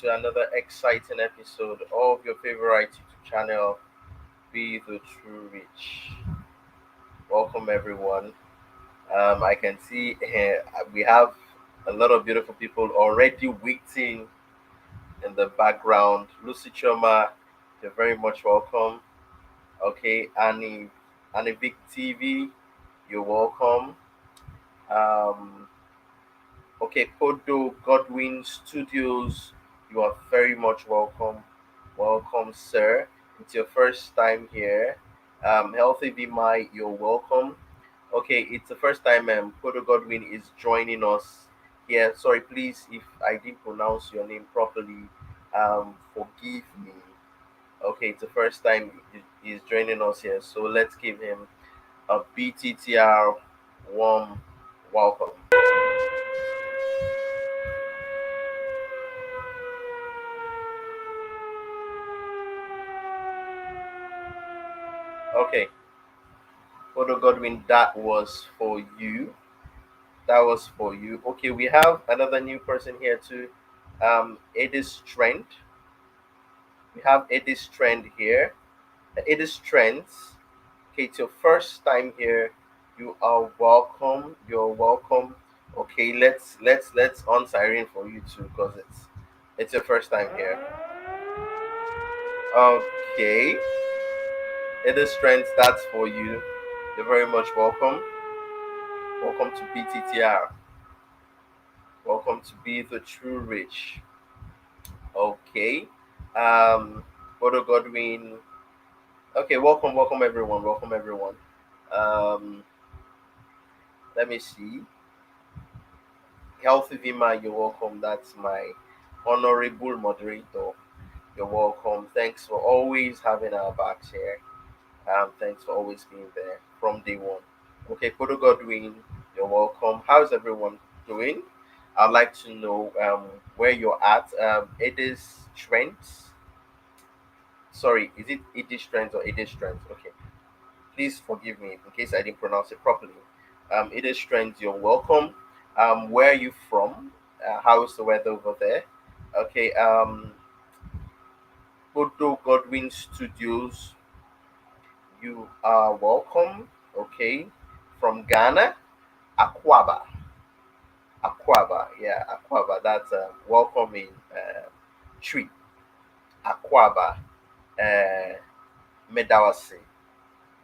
to another exciting episode of your favorite YouTube channel, Be the True Rich. Welcome, everyone. I can see we have a lot of beautiful people already waiting in the background. Lucy Choma, you're very much welcome. Okay, Annie Vic TV, you're welcome. Um, Okay, Kodo Godwin Studios, you are very much welcome. Welcome, sir. It's your first time here. Healthy Vimai, you're welcome. Okay, it's the first time Kodo Godwin is joining us here. Sorry, please, if I didn't pronounce your name properly, forgive me. Okay, it's the first time he's joining us here, so let's give him a BTTR warm welcome. Okay, Photo Godwin, that was for you. That was for you. Okay, we have another new person here too. Edis Trend. We have Edis Trend here. Edis Trends. Okay, it's your first time here. You are welcome. You're welcome. Okay, let's on siren for you too, because it's your first time here. Okay, Edis Trends, that's for you. You're very much welcome. Welcome to BTTR. Welcome to Be the True Rich. Okay. Um, Bodo Godwin. Okay, welcome everyone. Welcome everyone. Um, let me see. Healthy Vima, you're welcome. That's my honorable moderator. You're welcome. Thanks for always having our backs here. Thanks for always being there from day one. Okay, Bodo Godwin, you're welcome. How's everyone doing? I'd like to know where you're at. It is Trent. Sorry, is it Edish Trent or Edish Trent? Okay, please forgive me in case I didn't pronounce it properly. Edish Trent, you're welcome. Where are you from? How is the weather over there? Okay, Bodo Godwin Studios, you are welcome. Okay, from Ghana, Akwaba. Akwaba, yeah, Akwaba. That's a welcoming tree. Akwaba, uh, Medawasi.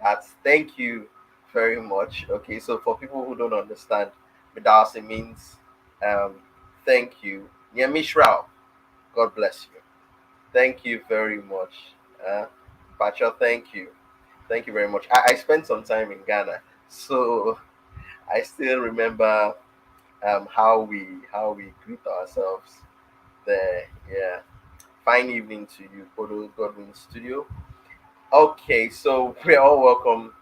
That's thank you very much. Okay, so for people who don't understand, Medawasi means um, thank you. Nyamishra, God bless you. Thank you very much. Pacha, thank you. Thank you very much. I spent some time in Ghana, so I still remember how we greet ourselves there. Yeah. Fine evening to you, Photo Godwin Studio. Okay, so we're all welcome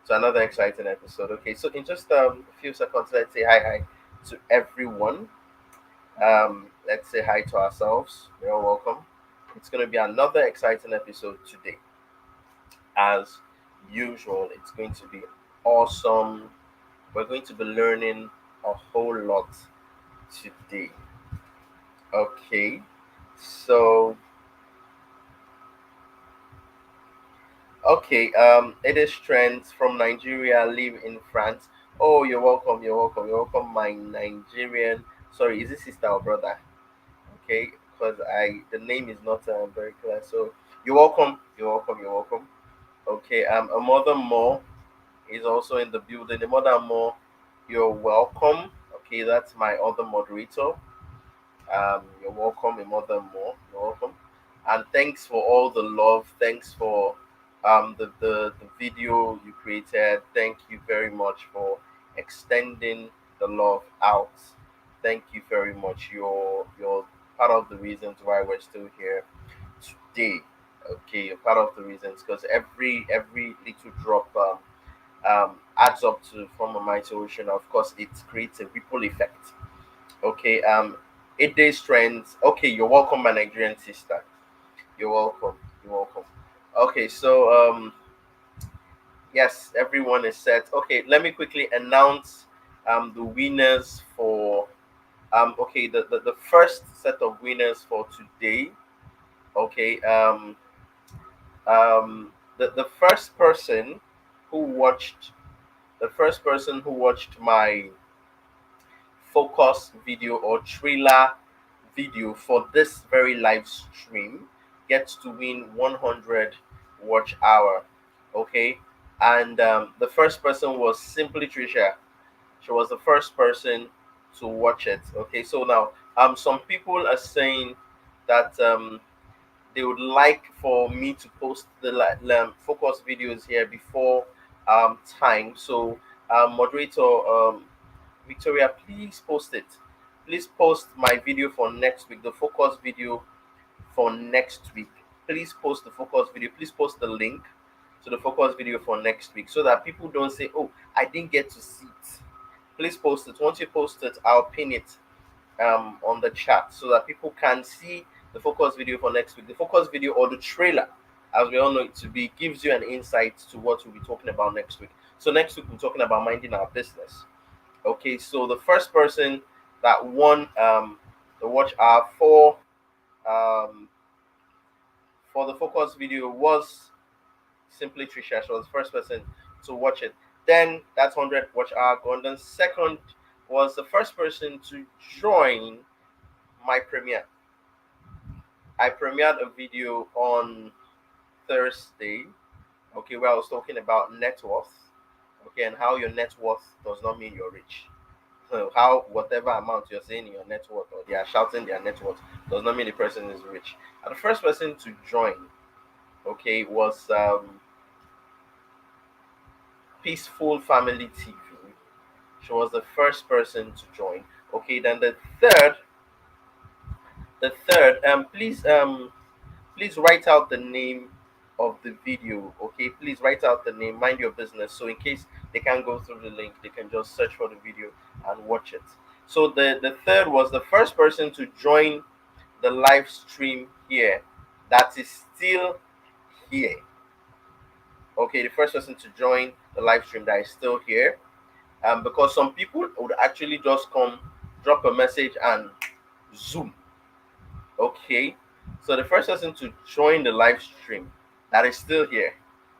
to another exciting episode. Okay, so in just a few seconds, let's say hi to everyone. Let's say hi to ourselves. We're all welcome. It's going to be another exciting episode today. As usual, it's going to be awesome. We're going to be learning a whole lot today. Okay, so okay, it is trends from Nigeria, live in France. Oh, you're welcome, you're welcome, you're welcome, my Nigerian. Sorry, is this sister or brother? Okay, because the name is not very clear. So you're welcome, you're welcome, you're welcome. Okay, a mother more is also in the building. A mother more, you're welcome. Okay, that's my other moderator. You're welcome, a mother more. You're welcome, and thanks for all the love. Thanks for the video you created. Thank you very much for extending the love out. Thank you very much. You're part of the reasons why we're still here today. Okay, you're part of the reasons because every little drop adds up to form a mighty ocean. Of course, it creates a ripple effect. Okay, 8 days trends. Okay, you're welcome, my Nigerian sister. You're welcome. You're welcome. Okay, so yes, everyone is set. Okay, let me quickly announce the winners for Okay, the first set of winners for today. Okay, the first person who watched the first person who watched my focus video or trailer video for this very live stream gets to win 100 watch hour. Okay, and the first person was simply Trisha. She was the first person to watch it. Okay, so now some people are saying that they would like for me to post the focus videos here before time. So moderator Victoria, please post it. Please post my video for next week, the focus video for next week. Please post the focus video. Please post the link to the focus video for next week so that people don't say, oh, I didn't get to see it. Please post it. Once you post it, I'll pin it on the chat so that people can see the focus video for next week. The focus video or the trailer, as we all know it to be, gives you an insight to what we'll be talking about next week. So next week we're talking about minding our business. Okay, so the first person that won the watch hour um, for the focus video was simply Trisha. She was the first person to watch it. Then that's 100 watch hour gone. Then second was the first person to join my premiere. I premiered a video on Thursday, okay, where I was talking about net worth, okay, and how your net worth does not mean you're rich. So how whatever amount you're saying in your net worth or they are shouting their net worth does not mean the person is rich. And the first person to join, okay, was Peaceful Family TV. She was the first person to join. Okay, then the third, please write out the name of the video. Okay, please write out the name, mind your business, so in case they can't go through the link, they can just search for the video and watch it. So the third was the first person to join the live stream here that is still here. Okay, the first person to join the live stream that is still here, because some people would actually just come, drop a message and zoom. Okay, so the first person to join the live stream that is still here,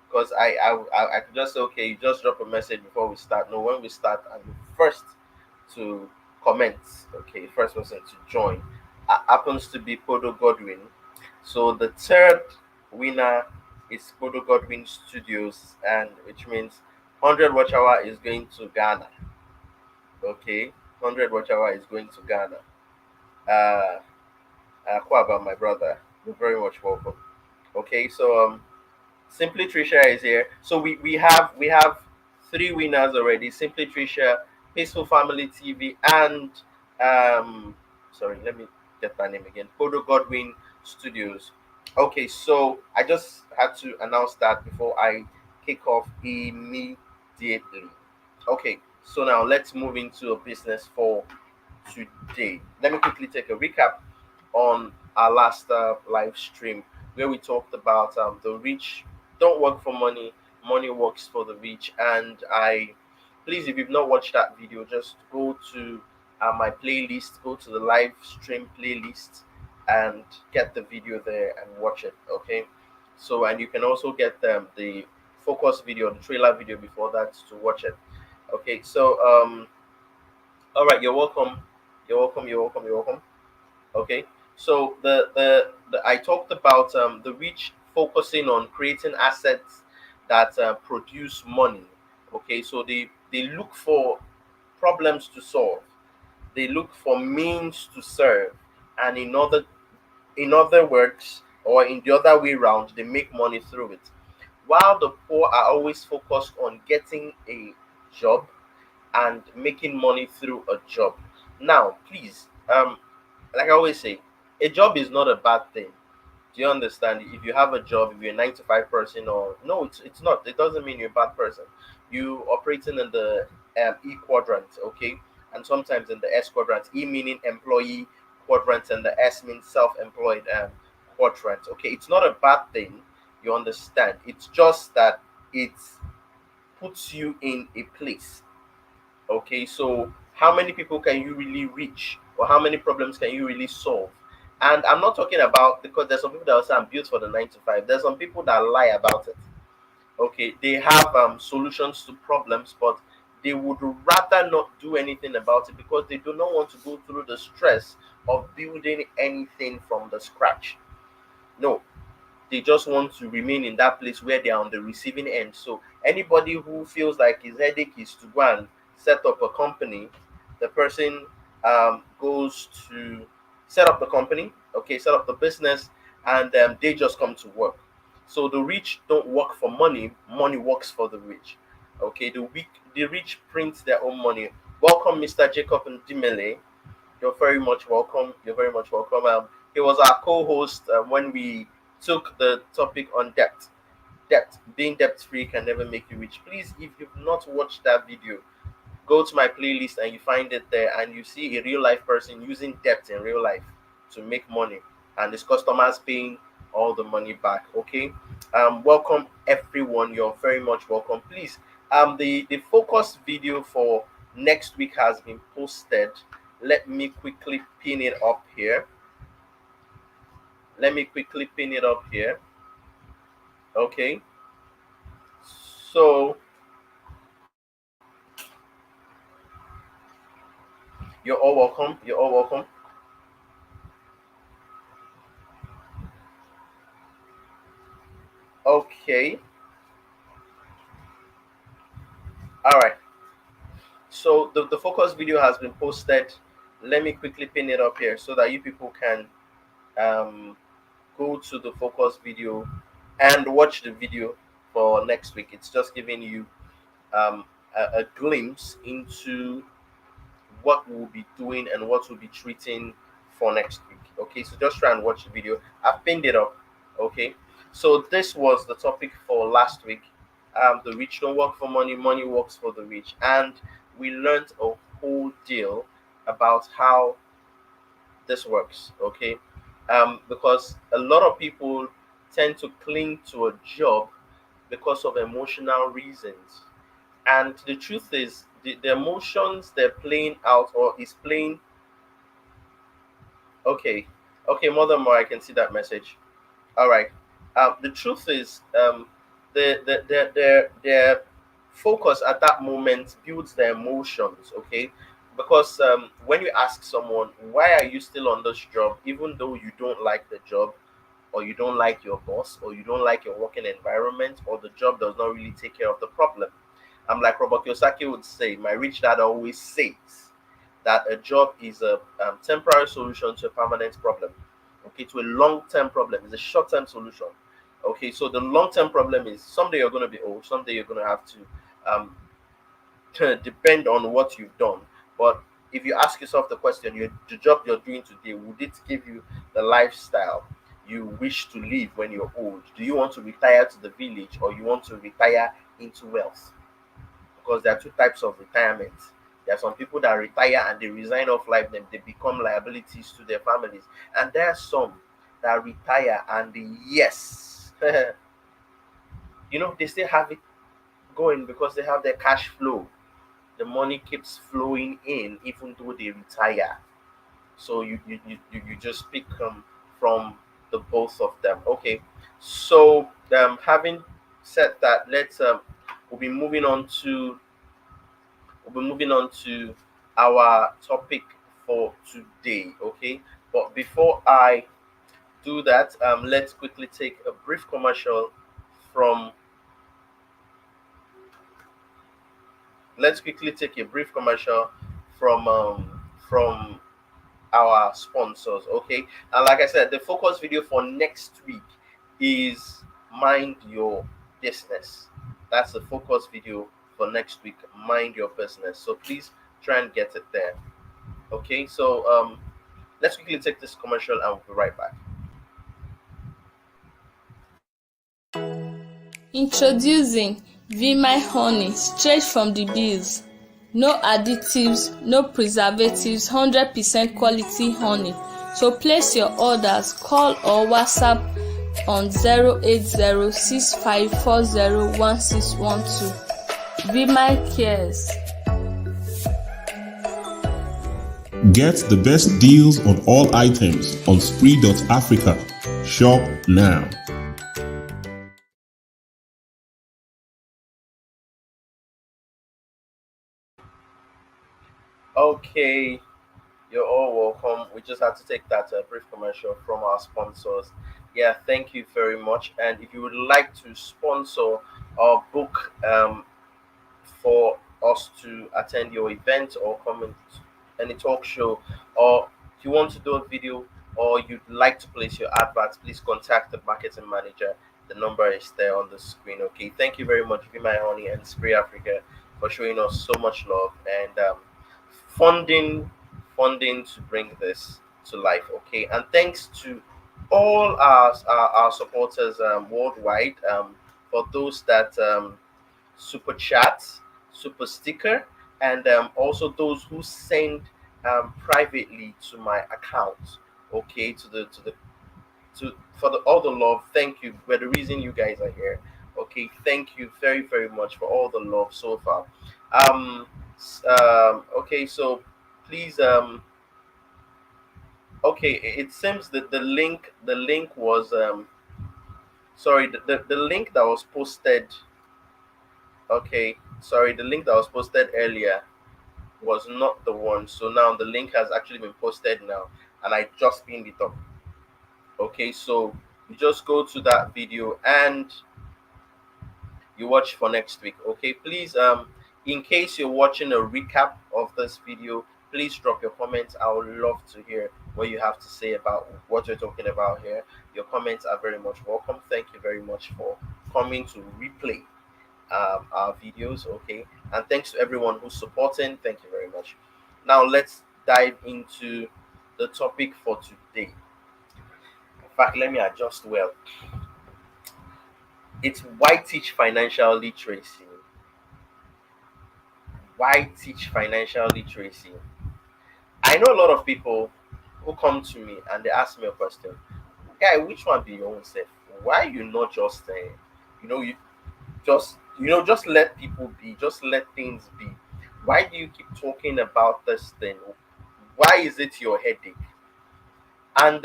because I could just say, okay, you just drop a message before we start. No, when we start, I'm the first to comment. Okay, first person to join happens to be Podo Godwin. So the third winner is Podo Godwin Studios, and which means 100 watch hour is going to Ghana. Okay, 100 watch hour is going to Ghana. Uh, Kwaba, my brother, you're very much welcome. Okay, so Simply Trisha is here. So we have three winners already. Simply Trisha, Peaceful Family TV, and sorry, let me get that name again. Podo Godwin Studios. Okay, so I just had to announce that before I kick off immediately. Okay, so now let's move into a business for today. Let me quickly take a recap on our last live stream where we talked about the rich don't work for money, money works for the rich. And I, please, if you've not watched that video, just go to my playlist, go to the live stream playlist, and get the video there and watch it. Okay, so and you can also get the focus video, the trailer video before that to watch it. Okay, so all right, you're welcome. You're welcome. You're welcome. You're welcome. Okay, so the I talked about the rich focusing on creating assets that produce money. Okay, so they look for problems to solve, they look for means to serve, and in other words, or in the other way around, they make money through it, while the poor are always focused on getting a job and making money through a job. Now please, like I always say, a job is not a bad thing. Do you understand? If you have a job, if you're a 9 to 5 person, or no, it's not. It doesn't mean you're a bad person. You operating in the E quadrant, okay, and sometimes in the S quadrant. E meaning employee quadrant, and the S means self-employed quadrant. Okay, it's not a bad thing. You understand? It's just that it puts you in a place. Okay, so how many people can you really reach, but how many problems can you really solve? And I'm not talking about, because there's some people that will say I'm built for the 9 to 5. There's some people that lie about it. Okay, they have solutions to problems, but they would rather not do anything about it because they do not want to go through the stress of building anything from the scratch. No, they just want to remain in that place where they are on the receiving end. So anybody who feels like his headache is to go and set up a company, the person goes to set up the company, okay, set up the business, and they just come to work. So the rich don't work for money; money works for the rich. Okay, the rich print their own money. Welcome, Mr. Jacob and Dimele. You're very much welcome. You're very much welcome. He was our co-host when we took the topic on debt. Debt, being debt-free can never make you rich. Please, if you've not watched that video, go to my playlist and you find it there, and you see a real life person using debt in real life to make money, and his customers paying all the money back. Okay. Welcome everyone. You're very much welcome. Please, the focus video for next week has been posted. Let me quickly pin it up here. Okay. So you're all welcome. You're all welcome. Okay. All right. So the focus video has been posted. Let me quickly pin it up here so that you people can um, go to the focus video and watch the video for next week. It's just giving you a glimpse into what we'll be doing and what we'll be treating for next week. Okay, so just try and watch the video. I've pinned it up. Okay, so this was the topic for last week. The rich don't work for money, money works for the rich. And we learned a whole deal about how this works. Okay, because a lot of people tend to cling to a job because of emotional reasons. And the truth is, the emotions they're playing out or is playing. Okay, okay, more than more, I can see that message. All right. The truth is, their focus at that moment builds their emotions. Okay, because when you ask someone why are you still on this job, even though you don't like the job, or you don't like your boss, or you don't like your working environment, or the job does not really take care of the problem. I'm like Robert Kiyosaki would say, my rich dad always says that a job is a temporary solution to a permanent problem. Okay, to a long-term problem. It's a short-term solution. Okay, so the long-term problem is someday you're going to be old, someday you're going to have to um, depend on what you've done. But if you ask yourself the question, the job you're doing today, would it give you the lifestyle you wish to live when you're old? Do you want to retire to the village, or you want to retire into wealth? Because there are two types of retirement. There are some people that retire and they resign off life, then they become liabilities to their families. And there are some that retire and yes, they still have it going because they have their cash flow. The money keeps flowing in even though they retire. So you just pick from the both of them. Okay. So having said that, we'll be moving on to our topic for today. Okay, but before I do that, let's quickly take a brief commercial from from our sponsors. Okay, and like I said, the focus video for next week is mind your business. That's the focus video for next week. Mind your business. So please try and get it there. Okay, so let's quickly take this commercial and we'll be right back. Introducing Vimai honey straight from the bees. No additives, no preservatives, 100% quality honey. So place your orders, call or WhatsApp on 08065401612. Vimai cares. Get the best deals on all items on spree.africa. Shop now. Okay, you're all welcome. We just had to take that brief commercial from our sponsors. Yeah, thank you very much. And if you would like to sponsor our book, for us to attend your event or comment any talk show, or if you want to do a video or you'd like to place your adverts, please contact the marketing manager. The number is there on the screen. Okay, thank you very much, Be My Honey and Spray Africa, for showing us so much love and funding funding to bring this to life. Okay, and thanks to all our supporters worldwide, for those that super chats, super sticker, and also those who send privately to my account. Okay, to for the all the love. Thank you. We're the reason you guys are here. Okay, thank you very very much for all the love so far. Okay, so please okay, it seems that the link was sorry, the link that was posted. Okay, sorry, the link that was posted earlier was not the one. So now the link has actually been posted now, and I just pinned it up. Okay, so you just go to that video and you watch for next week. Okay, please, in case you're watching a recap of this video, please drop your comments. I would love to hear what you have to say about what you're talking about here. Your comments are very much welcome. Thank you very much for coming to replay our videos. Okay, and thanks to everyone who's supporting. Thank you very much. Now let's dive into the topic for today. In fact, let me adjust well. It's why teach financial literacy. Why teach financial literacy? I know a lot of people who come to me and they ask me a question. Guy, which one be your own self? Why you not just you just let people be, just let things be? Why do you keep talking about this thing? Why is it your headache? And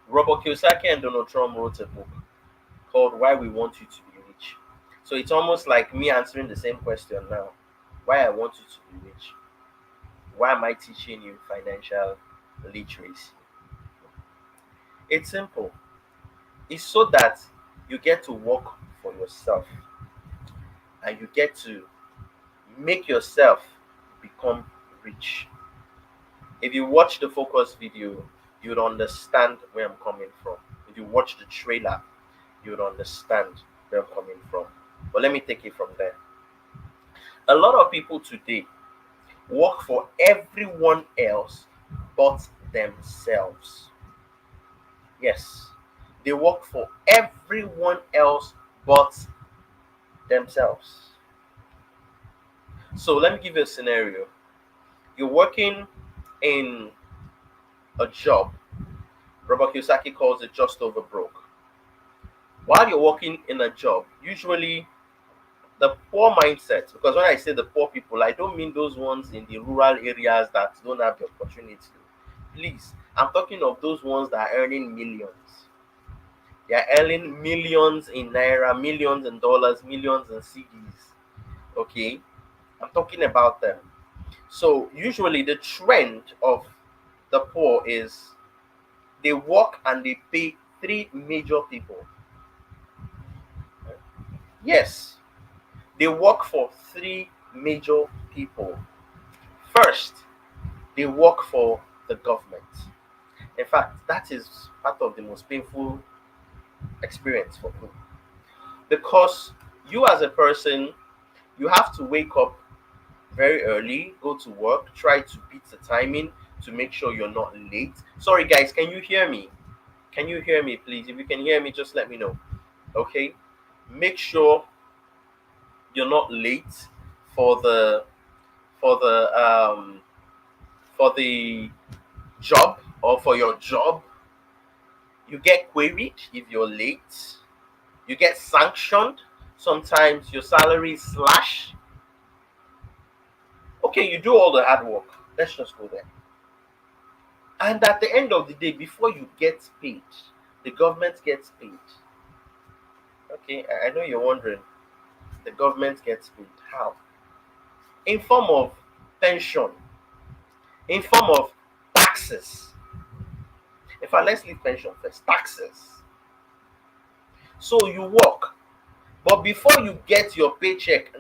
Robert Kiyosaki and Donald Trump wrote a book called Why We Want You to Be Rich. So it's almost like me answering the same question now. Why I want you to be rich? Why am I teaching you financial literacy? It's simple. It's so that you get to work for yourself and you get to make yourself become rich. If you watch the focus video, you'd understand where I'm coming from. If you watch the trailer, you'd understand where I'm coming from. But let me take it from there. A lot of people today work for everyone else but themselves. Yes, they work for everyone else but themselves. So let me give you a scenario. You're working in a job. Robert Kiyosaki calls it just over broke. While you're working in a job, usually the poor mindset, because when I say the poor people, I don't mean those ones in the rural areas that don't have the opportunity. Please, I'm talking of those ones that are earning millions. They are earning millions in naira, millions in dollars, millions in CDs. Okay, I'm talking about them. So usually the trend of the poor is they work and they pay three major people. Yes, they work for three major people. First, they work for the government. In fact, that is part of the most painful experience for me because you as a person, you have to wake up very early, go to work, try to beat the timing to make sure you're not late. Sorry guys, can you hear me? Can you hear me please? If you can hear me, just let me know. Okay? Make sure you're not late for the for the um for the job or for your job. You get queried if you're late. You get sanctioned. Sometimes your salary is slashed. Okay, you do all the hard work. Let's just go there. And at the end of the day, before you get paid, the government gets paid. Okay, I know you're wondering, the government gets paid. How? In form of pension, in form of taxes. In fact, let's leave pension first. Taxes. So you work, but before you get your paycheck,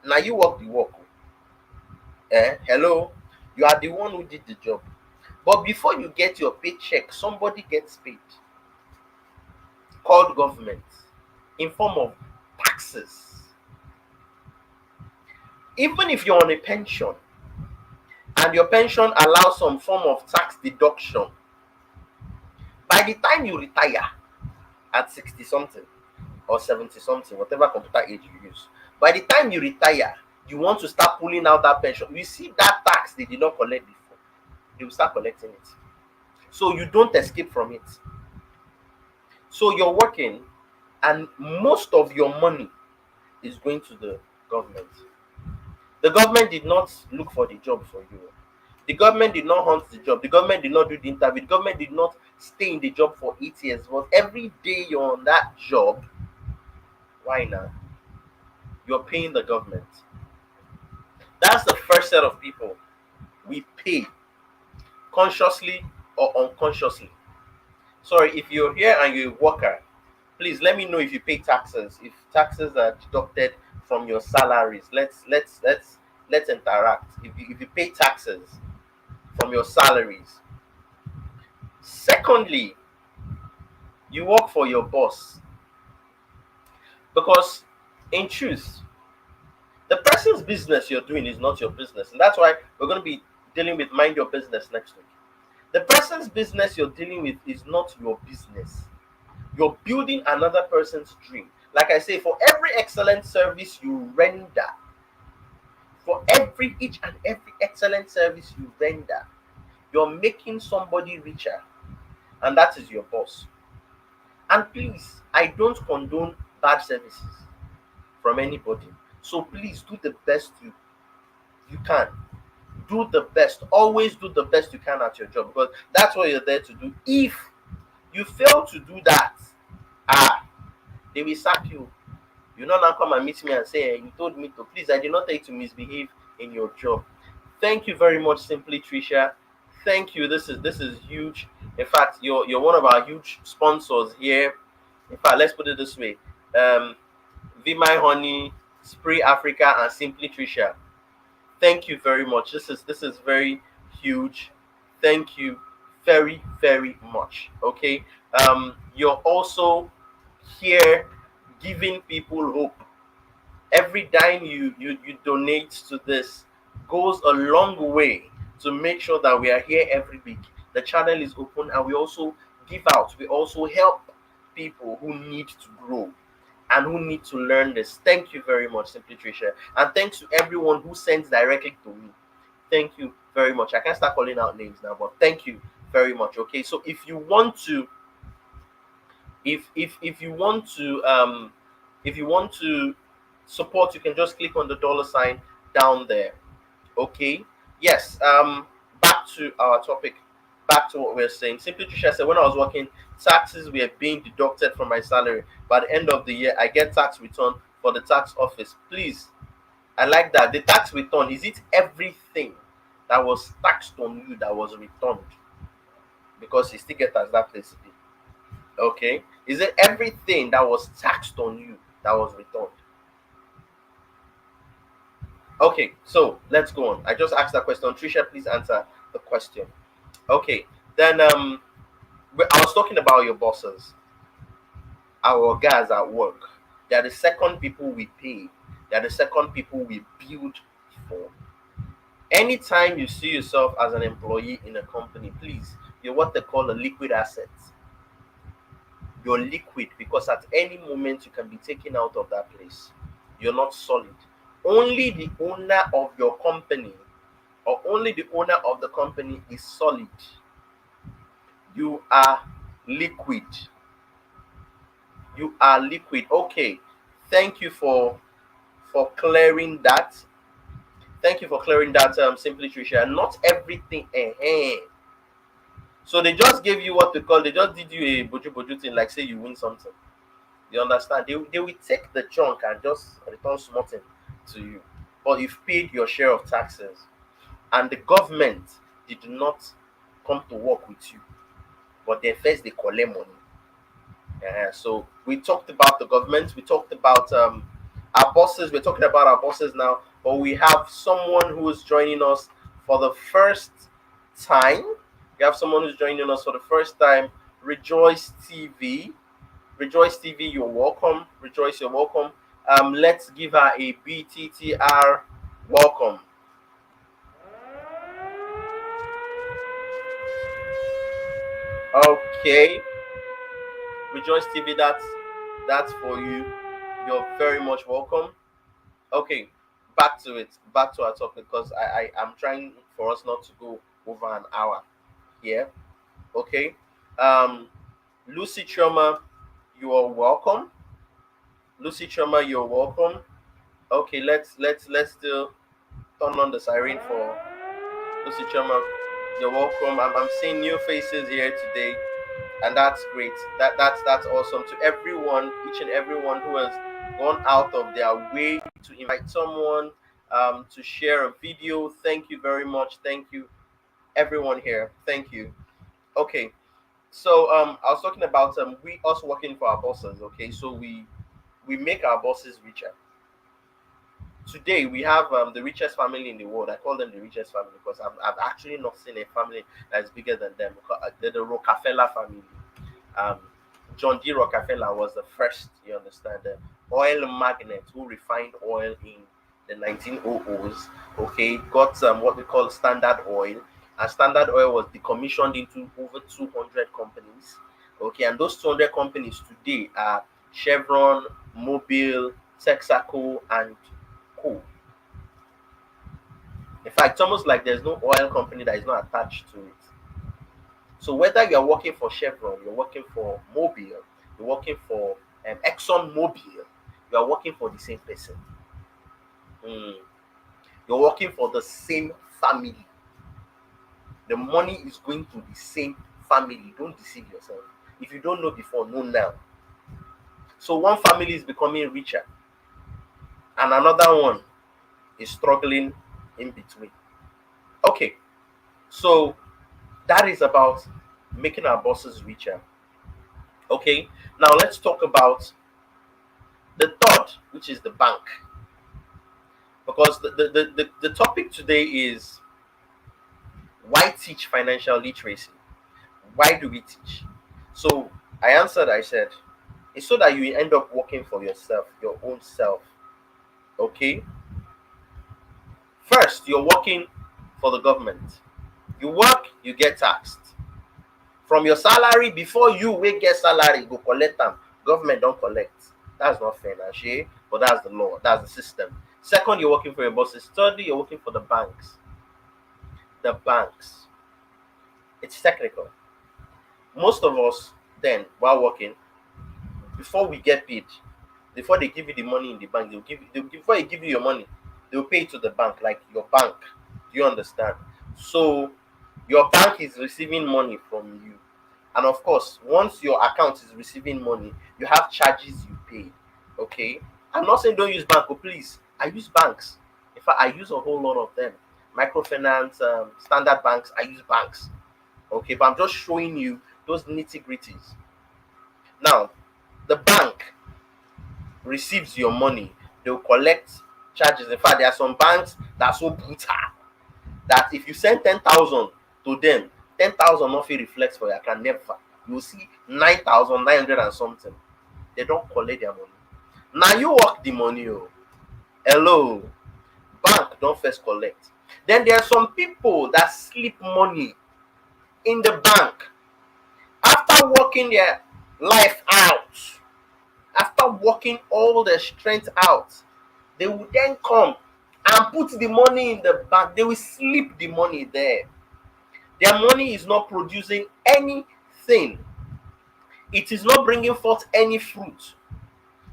now you work the work. Hello, you are the one who did the job. But before you get your paycheck, somebody gets paid, called government, in form of taxes. Even if you're on a pension and your pension allows some form of tax deduction, by the time you retire at 60 something or 70 something, whatever computer age you use, by the time you retire, you want to start pulling out that pension. You see that tax they did not collect before, they will start collecting it. So you don't escape from it. So you're working, and most of your money is going to the government. The government did not look for the job for you. The government did not hunt the job. The government did not do the interview. The government did not stay in the job for 8 years. But every day you're on that job, why now? You're paying the government. That's the first set of people we pay, consciously or unconsciously. Sorry, if you're here and you're a worker, please let me know if you pay taxes. If taxes are deducted from your salaries, let's interact. If you pay taxes from your salaries. Secondly, you work for your boss, because in truth, the person's business you're doing is not your business, and that's why we're going to be dealing with mind your business next week. The person's business you're dealing with is not your business. You're building another person's dream. Like I say, for every excellent service you render, for every each and every excellent service you render, you're making somebody richer, and that is your boss. And please, I don't condone bad services from anybody. So please do the best you can. Do the best. Always do the best you can at your job, because that's what you're there to do. If you fail to do that, they will sack you. You not now come and meet me and say, you told me to. Please, I did not tell you to misbehave in your job. Thank you very much, Simply Trisha. Thank you. This is huge. In fact, you're one of our huge sponsors here. In fact, let's put it this way. Vimai Honey, Spray Africa, and Simply Trisha. Thank you very much. This is very huge. Thank you very, very much. Okay. You're also here giving people hope. Every dime you donate to this goes a long way to make sure that we are here every week. The channel is open, and we also give out. We also help people who need to grow and who need to learn this. Thank you very much, Simply Trisha. And thanks to everyone who sends directly to me. Thank you very much. I can't start calling out names now, but thank you very much. Okay, so if you want to, if you want to if you want to support, you can just click on the dollar sign down there. Okay. Yes. Back to our topic. Back to what we're saying. Simply Trisha said, when I was working, taxes were being deducted from my salary. By the end of the year, I get tax return for the tax office. Please, I like that. The tax return, is it everything that was taxed on you that was returned? Because you still get tax that place. Okay. Is it everything that was taxed on you that was returned? Okay, so let's go on. I just asked that question. Trisha, please answer the question. Okay, then I was talking about your bosses, our guys at work. They are the second people we pay. They are the second people we build for. Anytime you see yourself as an employee in a company, please, you're what they call a liquid asset. You're liquid, because at any moment you can be taken out of that place. You're not solid. Only the owner of your company, or only the owner of the company, is solid. You are liquid. You are liquid. Okay. Thank you for clearing that. Thank you for clearing that, simply Tricia. Not everything. So they just gave you what they call, they just did you a boju boju thing, like say you win something. You understand? They will take the chunk and just return something to you. But you've paid your share of taxes, and the government did not come to work with you, but they first they collect money. So we talked about the government, we talked about our bosses, we're talking about our bosses now, but we have someone who is joining us for the first time. We have someone who's joining us for the first time. Rejoice TV. Rejoice TV, you're welcome. Rejoice, you're welcome. Let's give her a BTTR welcome. Okay, Rejoice TV, that's for you. You're very much welcome. Okay, back to it. Back to our topic, because I am trying for us not to go over an hour here. Okay. Um, Lucy Choma, you are welcome. Lucy Choma, you're welcome. Okay, let's still turn on the siren for Lucy Choma. You're welcome. I'm seeing new faces here today, and that's great. That's awesome. To everyone, each and everyone who has gone out of their way to invite someone, to share a video. Thank you very much. Thank you, everyone here. Thank you. Okay, so I was talking about we us working for our bosses. Okay, so we make our bosses richer. Today we have the richest family in the world. I call them the richest family because I've actually not seen a family that is bigger than them. They're the Rockefeller family. um, John D. Rockefeller was the first, you understand, the oil magnate who refined oil in the 1900s. Okay, got what we call Standard Oil, and Standard Oil was decommissioned into over 200 companies. Okay, and those 200 companies today are Chevron, Mobil, Texaco, and Co. In fact, it's almost like there's no oil company that is not attached to it. So whether you're working for Chevron, you're working for Mobil, you're working for Exxon Mobil, you are working for the same person. Mm. You're working for the same family. The money is going to the same family. Don't deceive yourself. If you don't know before, know now. So one family is becoming richer, and another one is struggling in between. Okay, so that is about making our bosses richer. Okay, now let's talk about the third, which is the bank. Because the topic today is why teach financial literacy? Why do we teach? So I answered, I said, it's so that you end up working for yourself, your own self. Okay? First, you're working for the government. You work, you get taxed. From your salary, before you will get salary, go collect them. Government don't collect. That's not fair, Nashe, but that's the law, that's the system. Second, you're working for your bosses. Thirdly, you're working for the banks. The banks. It's technical. Most of us, then, while working, before we get paid, before they give you the money in the bank, before they give you your money, they'll pay it to the bank, like your bank. Do you understand? So your bank is receiving money from you. And of course, once your account is receiving money, you have charges you pay. Okay? I'm not saying don't use bank, but please, I use banks. In fact, I use a whole lot of them. Microfinance, standard banks, I use banks. Okay, but I'm just showing you those nitty gritties. Now, the bank receives your money, they'll collect charges. In fact, there are some banks that are so brutal that if you send 10,000 to them, 10,000 nothing reflects for your account. Never. You'll see 9,900 and something. They don't collect their money. Now you work the money. Oh. Hello. Bank don't first collect. Then there are some people that slip money in the bank after working their life out, after working all their strength out. They will then come and put the money in the bank. They will slip the money there. Their money is not producing anything. It is not bringing forth any fruit.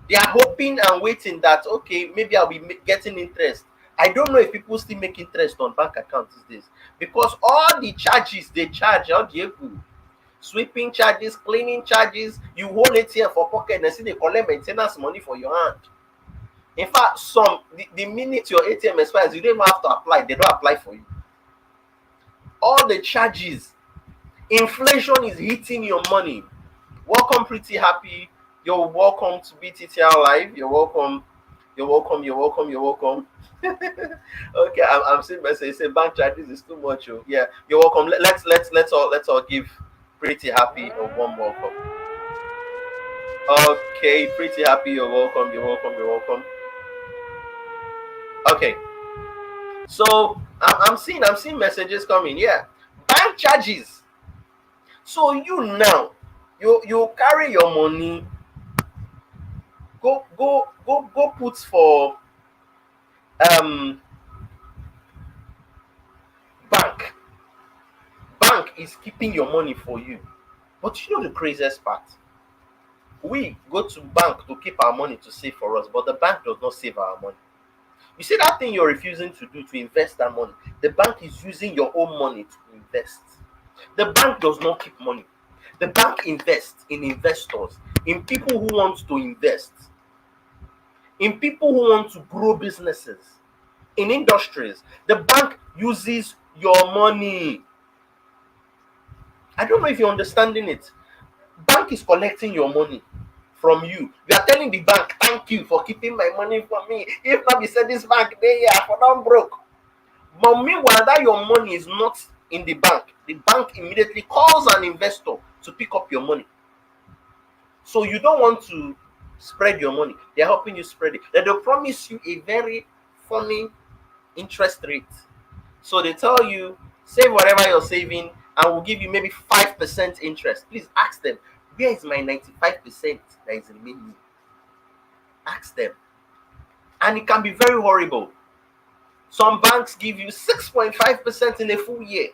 They are hoping and waiting that, okay, maybe I'll be getting interest. I don't know if people still make interest on bank accounts these days, because all the charges they charge, all the sweeping charges, cleaning charges, you hold ATM for pocket and see they collect maintenance money for your hand. In fact, the minute your ATM expires, you don't even have to apply. They don't apply for you. All the charges, inflation is hitting your money. Welcome, pretty happy. You're welcome to BTTR Live. You're welcome. You're welcome. You're welcome. You're welcome. Okay, I'm seeing message. Say bank charges is too much. Oh. Yeah, you're welcome. Let's all give pretty happy a warm welcome. Okay, pretty happy. You're welcome. You're welcome. You're welcome. Okay, so I'm seeing messages coming. Yeah, bank charges. So you now, you carry your money, go put for um bank. Bank is keeping your money for you. But you know the craziest part? We go to bank to keep our money to save for us, but the bank does not save our money. You see that thing you're refusing to do to invest that money? The bank is using your own money to invest. The bank does not keep money. The bank invests in investors, in people who want to invest, in people who want to grow businesses, in industries. The bank uses your money. I don't know if you're understanding it. Bank is collecting your money from you. You are telling the bank, thank you for keeping my money for me. If not, be said this bank they are for not broke. But meanwhile, that your money is not in the bank immediately calls an investor to pick up your money. So you don't want to spread your money. They're helping you spread it. Then they'll promise you a very funny interest rate. So they tell you, save whatever you're saving, and we'll give you maybe 5% interest. Please ask them, where is my 95% that is remaining? Ask them. And it can be very horrible. Some banks give you 6.5% in a full year.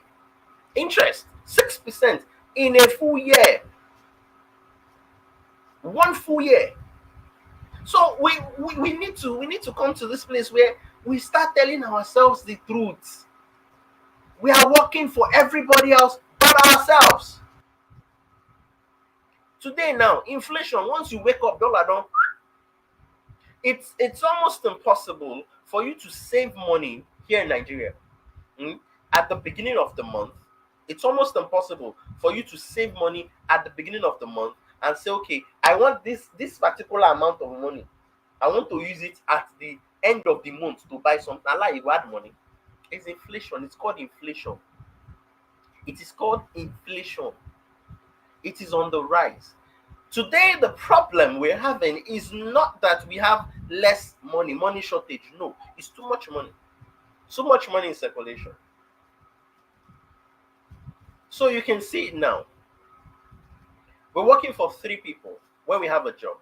Interest, 6% in a full year. 1 full year. So we need to come to this place where we start telling ourselves the truth. We are working for everybody else but ourselves. Today now, inflation, once you wake up, dollar don't. It's almost impossible for you to save money here in Nigeria. At the beginning of the month, it's almost impossible for you to save money at the beginning of the month and say, okay, I want this particular amount of money. I want to use it at the end of the month to buy something. Allah, you add money. It's inflation. It's called inflation. It is called inflation. It is on the rise. Today, the problem we're having is not that we have less money shortage. No, it's too much money. So much money in circulation. So you can see it now. We're working for 3 people when we have a job.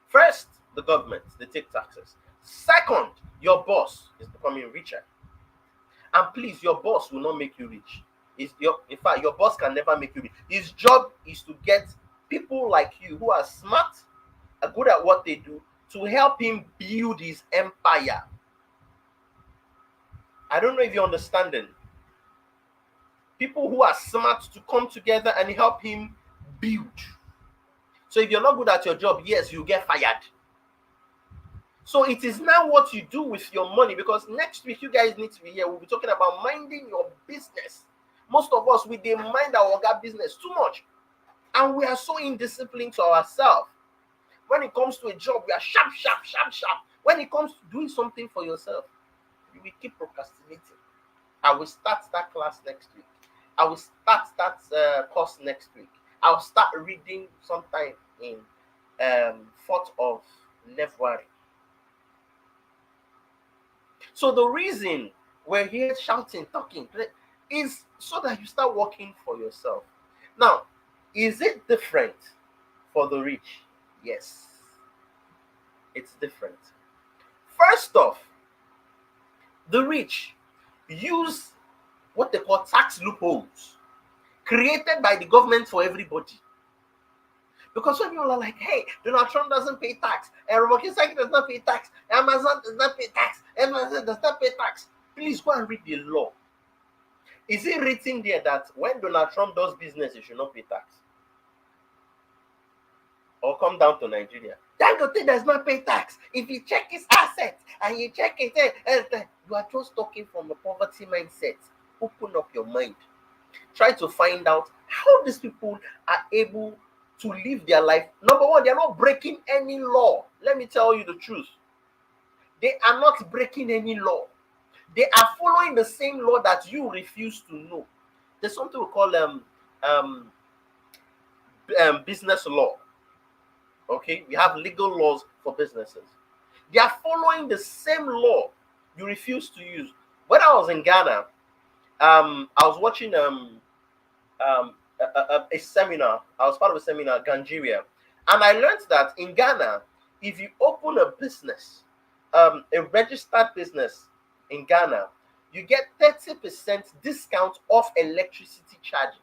First, the government, they take taxes. Second, your boss is becoming richer. And please, your boss will not make you rich. In fact, your boss can never make you rich. His job is to get people like you who are smart, are good at what they do, to help him build his empire. I don't know if you're understanding. People who are smart to come together and help him build. So if you're not good at your job, yes, you get fired. So it is now what you do with your money, because next week you guys need to be here. We'll be talking about minding your business. Most of us, we mind our business too much. And we are so indisciplined to ourselves. When it comes to a job, we are sharp. When it comes to doing something for yourself, you will keep procrastinating. I will start that class next week. I will start that course next week. I'll start reading sometime in 4th of February. So the reason we're here shouting, talking, is so that you start working for yourself. Now, is it different for the rich? Yes, it's different. First off, the rich use what they call tax loopholes created by the government for everybody. Because when people are like, hey, Donald Trump doesn't pay tax, and Robert Kiyosaki does not pay tax, Amazon does not pay tax, Amazon does not pay tax, please go and read the law. Is it written there that when Donald Trump does business, he should not pay tax? Or come down to Nigeria. Dangote does not pay tax. If you check his assets and you check it, you are just talking from a poverty mindset. Open up your mind. Try to find out how these people are able to live their life. Number one, they are not breaking any law. Let me tell you the truth. They are not breaking any law. They are following the same law that you refuse to know. There's something we call um, business law. Okay, we have legal laws for businesses. They are following the same law you refuse to use. When I was in Ghana, I was watching a seminar. I was part of a seminar, Gangeria, and I learned that in Ghana, if you open a business, a registered business in Ghana, you get 30% discount off electricity charges.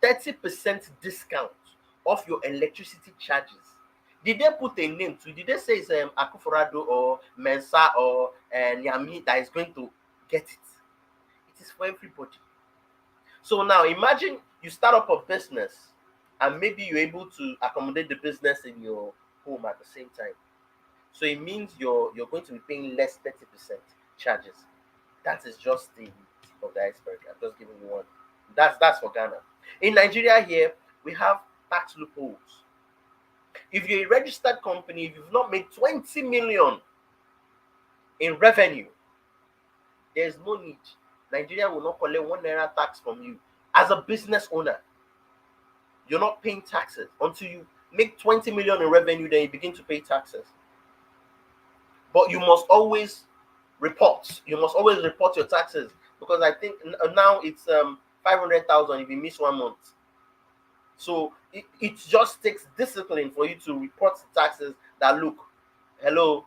30% discount off your electricity charges. Did they put a name to? Did they say it's Akuforado or Mensa or Nyami that is going to get it? It is for everybody. So now imagine you start up a business and maybe you're able to accommodate the business in your home at the same time. So it means you're going to be paying less 30% charges. That is just the tip of the iceberg. I'm just giving you one. That's for Ghana. In Nigeria here, we have tax loopholes. If you're a registered company, if you've not made 20 million in revenue, there's no need. Nigeria will not collect 1 naira tax from you. As a business owner, you're not paying taxes until you make 20 million in revenue, then you begin to pay taxes. But you must always report. You must always report your taxes, because I think now it's 500,000 if you miss 1 month. So it just takes discipline for you to report taxes that, look, hello,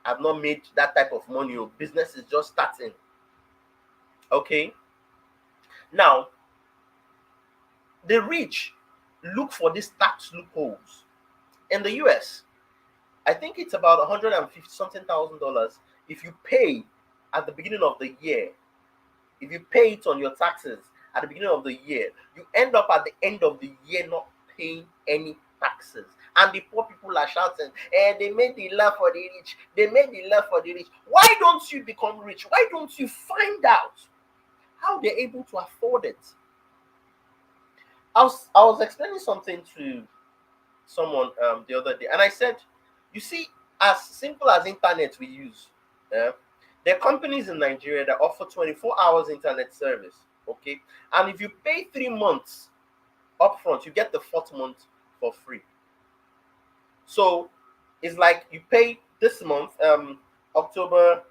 I've not made that type of money. Your business is just starting. Okay. Now, the rich look for these tax loopholes. In the US, I think it's about 150 something thousand dollars. If you pay at the beginning of the year, if you pay it on your taxes at the beginning of the year, you end up at the end of the year not paying any taxes. And the poor people are shouting, they made the law for the rich. They made the law for the rich. Why don't you become rich? Why don't you find out how they're able to afford it? I was explaining something to someone the other day, and I said, you see, as simple as internet we use, there are companies in Nigeria that offer 24 hours internet service. Okay, and if you pay 3 months upfront, you get the fourth month for free. So it's like you pay this month, October,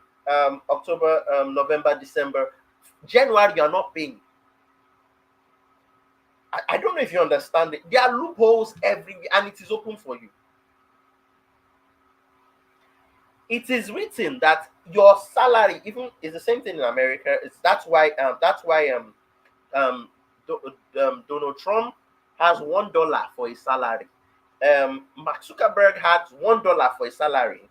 November, December, January. You are not paying. I don't know if you understand it. There are loopholes everywhere, and it is open for you. It is written that your salary, even is the same thing in America. Um, Donald Trump has $1 for his salary. Mark Zuckerberg has $1 for his salary.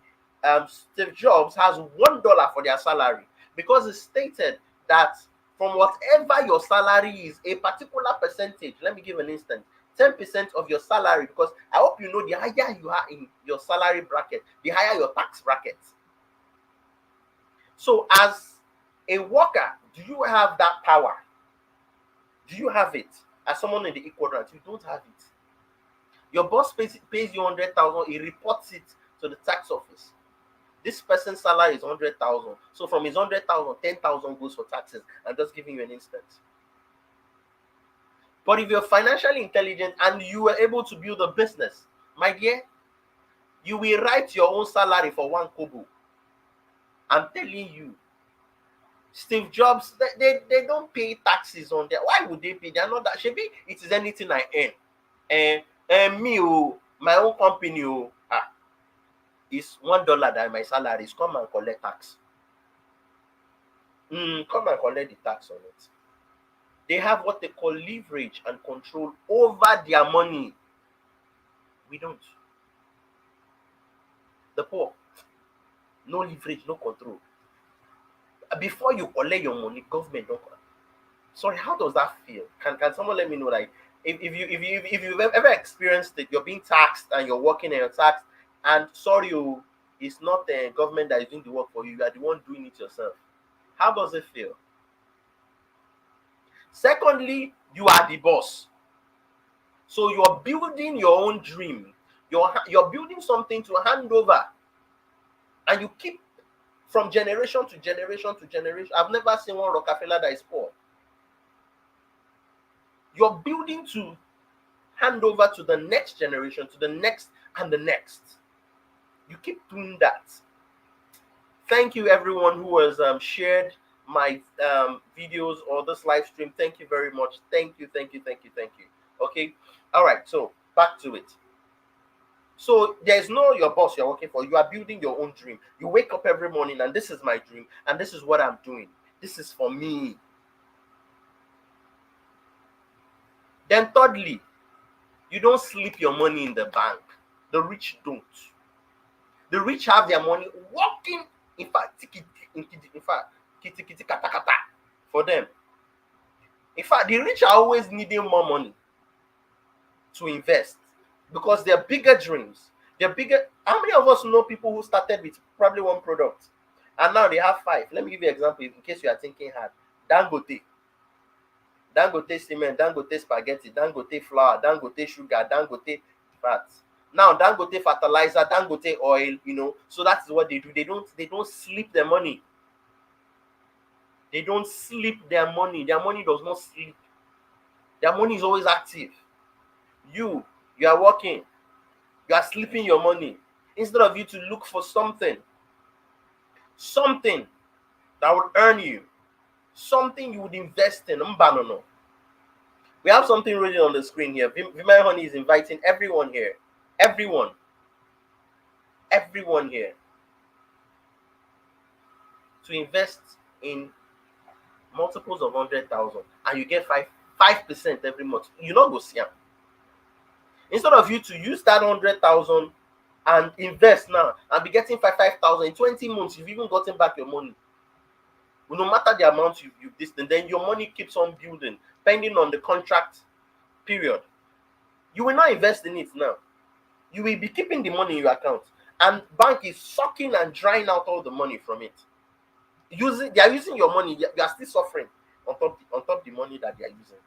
Steve Jobs has $1 for their salary, because it's stated that from whatever your salary is, a particular percentage. Let me give an instance. 10% of your salary, because I hope you know, the higher you are in your salary bracket, the higher your tax bracket. So as a worker, do you have that power? Do you have it? As someone in the quadrant, you don't have it. Your boss pays you 100,000. He reports it to the tax office. This person's salary is 100,000. So from his 100,000, 10,000 goes for taxes. I'm just giving you an instance. But if you're financially intelligent and you were able to build a business, my dear, you will write your own salary for 1 kobo. I'm telling you. Steve Jobs, they don't pay taxes on there. Why would they pay? They're not that. Maybe it is anything I earn. And me, my own company, is $1 that my salary is. Come and collect tax. Come and collect the tax on it. They have what they call leverage and control over their money. We don't. The poor, no leverage, no control. Before you collect your money, government don't. Sorry, how does that feel? Can someone let me know? Like, if you've ever experienced it, you're being taxed and you're working and you're taxed, and sorry, it's not the government that is doing the work for you. You are the one doing it yourself. How does it feel? Secondly, you are the boss. So you're building your own dream. You're building something to hand over, and you keep from generation to generation to generation. I've never seen one Rockefeller that is poor. You're building to hand over to the next generation, to the next and the next. You keep doing that. Thank you, everyone who has shared my videos or this live stream. Thank you very much. Thank you, thank you, thank you, thank you. Okay. All right. So back to it. So there's no your boss you're working for. You are building your own dream. You wake up every morning and this is my dream and this is what I'm doing. This is for me. Then thirdly, you don't sleep your money in the bank. The rich don't. The rich have their money working, in fact, kitty kata kata for them. In fact, the rich are always needing more money to invest because they're bigger dreams. They're bigger. How many of us know people who started with probably one product and now they have 5? Let me give you an example in case you are thinking hard. Dangote cement, Dangote spaghetti, Dangote flour, Dangote sugar, Dangote fat. Now Dangote fertilizer, Dangote oil, so that's what they do. They don't sleep their money. They don't sleep their money. Their money does not sleep. Their money is always active. You are working. You are sleeping your money. Instead of you to look for something that would earn you, something you would invest in. No. We have something written on the screen here. Vimai Honey is inviting everyone here. Everyone here to invest in multiples of 100,000 and you get 5% every month. You not go see them. Instead of you to use that 100,000 and invest now and be getting 5,000 in 20 months, you've even gotten back your money. No matter the amount you've distant, then your money keeps on building, depending on the contract period. You will not invest in it now. You will be keeping the money in your account, and bank is sucking and drying out all the money from it. They are using your money. You are still suffering on top the money that they are using.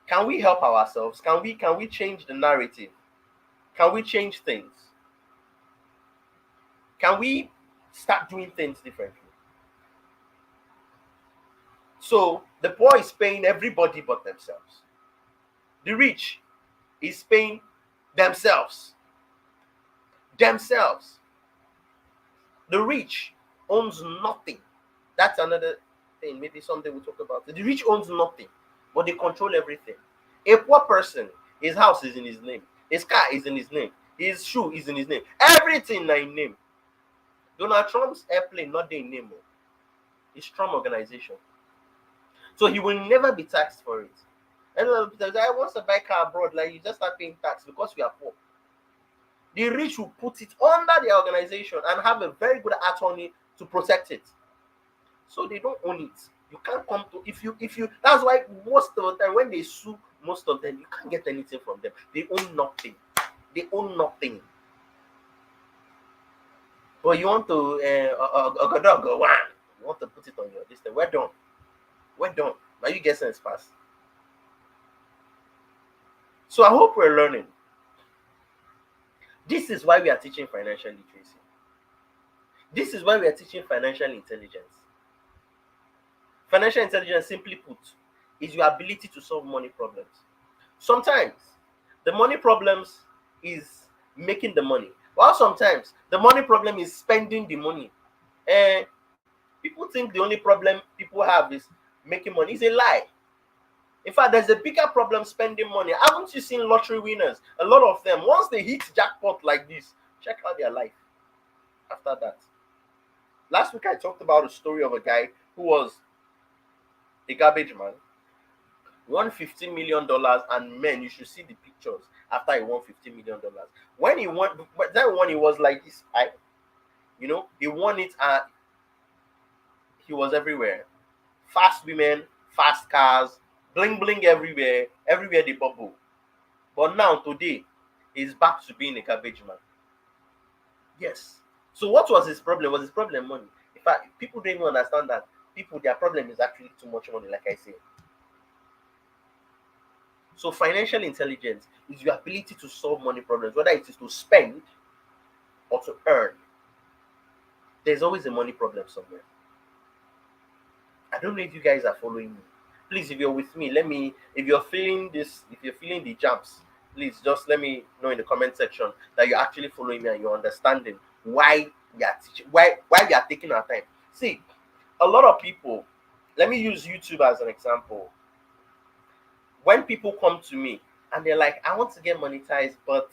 Can we help ourselves? Can we change the narrative? Can we change things? Can we start doing things differently? So the poor is paying everybody but themselves. The rich is paying themselves. The rich owns nothing. That's another thing, maybe someday we'll talk about it. The rich owns nothing, but they control everything. A poor person, his house is in his name, his car is in his name, his shoe is in his name, everything is in name. Donald Trump's airplane not in name. It's Trump organization. So he will never be taxed for it. And the guy wants to buy car abroad, like you just start paying tax because we are poor. The rich will put it under their organization and have a very good attorney to protect it. So they don't own it. You can't come to if you that's why most of the time when they sue most of them, you can't get anything from them. They own nothing. But you want to you want to put it on your list. We're done. Now you get sense fast. So I hope we're learning. This is why we are teaching financial literacy. This is why we are teaching financial intelligence. Financial intelligence, simply put, is your ability to solve money problems. Sometimes the money problems is making the money, while sometimes the money problem is spending the money. People think the only problem people have is making money. It's a lie. In fact, there's a bigger problem spending money. Haven't you seen lottery winners? A lot of them, once they hit jackpot like this, check out their life after that. Last week, I talked about a story of a guy who was a garbage man. He won $15 million, and men, you should see the pictures after he won $15 million. When he won, but that one, he was like this. He won it, and he was everywhere. Fast women, fast cars, bling bling everywhere, everywhere they bubble. But now today, he's back to being a garbage man. Yes. So what was his problem? Was his problem money? In fact, people don't even understand that people, their problem is actually too much money, like I said. So financial intelligence is your ability to solve money problems, whether it is to spend or to earn. There's always a money problem somewhere. I don't know if you guys are following me. Please, if you're with me, let me. If you're feeling this, if you're feeling the jumps, please just let me know in the comment section that you're actually following me and you're understanding why we are teaching, why we are taking our time. See, a lot of people. Let me use YouTube as an example. When people come to me and they're like, "I want to get monetized," but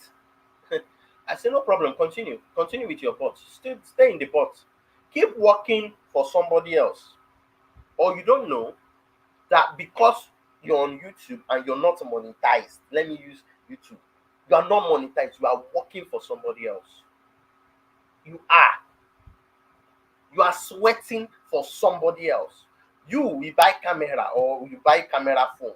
I say, "No problem. Continue with your bot. Stay in the bot. Keep working for somebody else." Or you don't know that because you're on YouTube and you're not monetized, let me use YouTube. You are not monetized, you are working for somebody else. You are. You are sweating for somebody else. You will buy camera or you buy camera phone.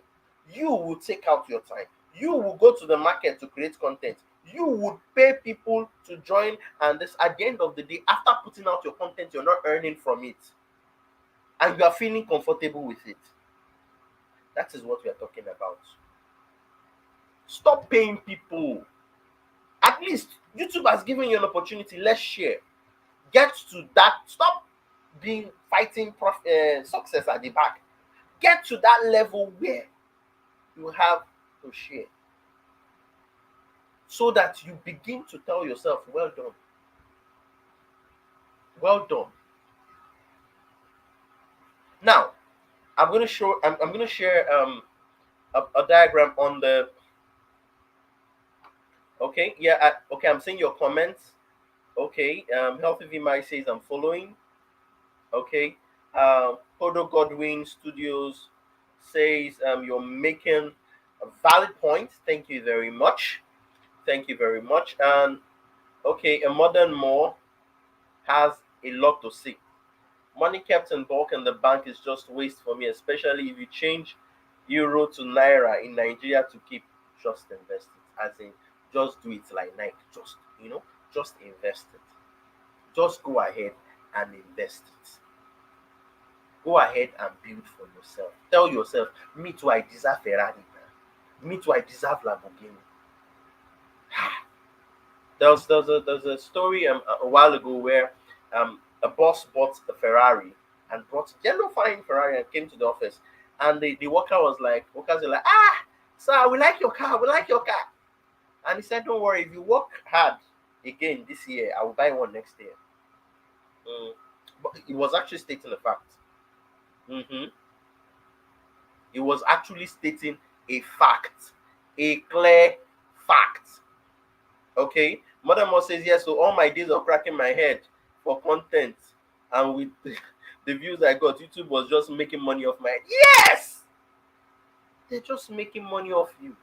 You will take out your time. You will go to the market to create content. You would pay people to join, and this at the end of the day, after putting out your content, you're not earning from it. And you are feeling comfortable with it. That is what we are talking about. Stop paying people. At least YouTube has given you an opportunity. Let's share. Get to that. Stop being fighting success at the back. Get to that level where you have to share, so that you begin to tell yourself, "Well done, well done." Now, I'm going to show. I'm going to share a diagram on the. Okay, yeah. Okay, I'm seeing your comments. Okay, Healthy VMI says I'm following. Okay, Hodo Godwin Studios says you're making a valid point. Thank you very much. Thank you very much. And okay, a modern more has a lot to say. Money kept in bulk in the bank is just waste for me, especially if you change euro to naira in Nigeria to keep. Just invest it, as in just do it like Nike. Just invest it. Just go ahead and invest it. Go ahead and build for yourself. Tell yourself, "Me too, I deserve Ferrari. Me too, I deserve Lamborghini." There's a story a while ago where a boss bought a Ferrari and brought yellow fine Ferrari and came to the office, and the workers were like, "Sir, we like your car, we like your car." And he said, "Don't worry, if you work hard again this year, I will buy one next year." But he was actually stating the fact. Mm-hmm. He was actually stating a fact, a clear fact. Okay, Mother Mo says yes. So all my days of cracking my head for content and with the views I got, YouTube was just making money off my head. Yes, they're just making money off you,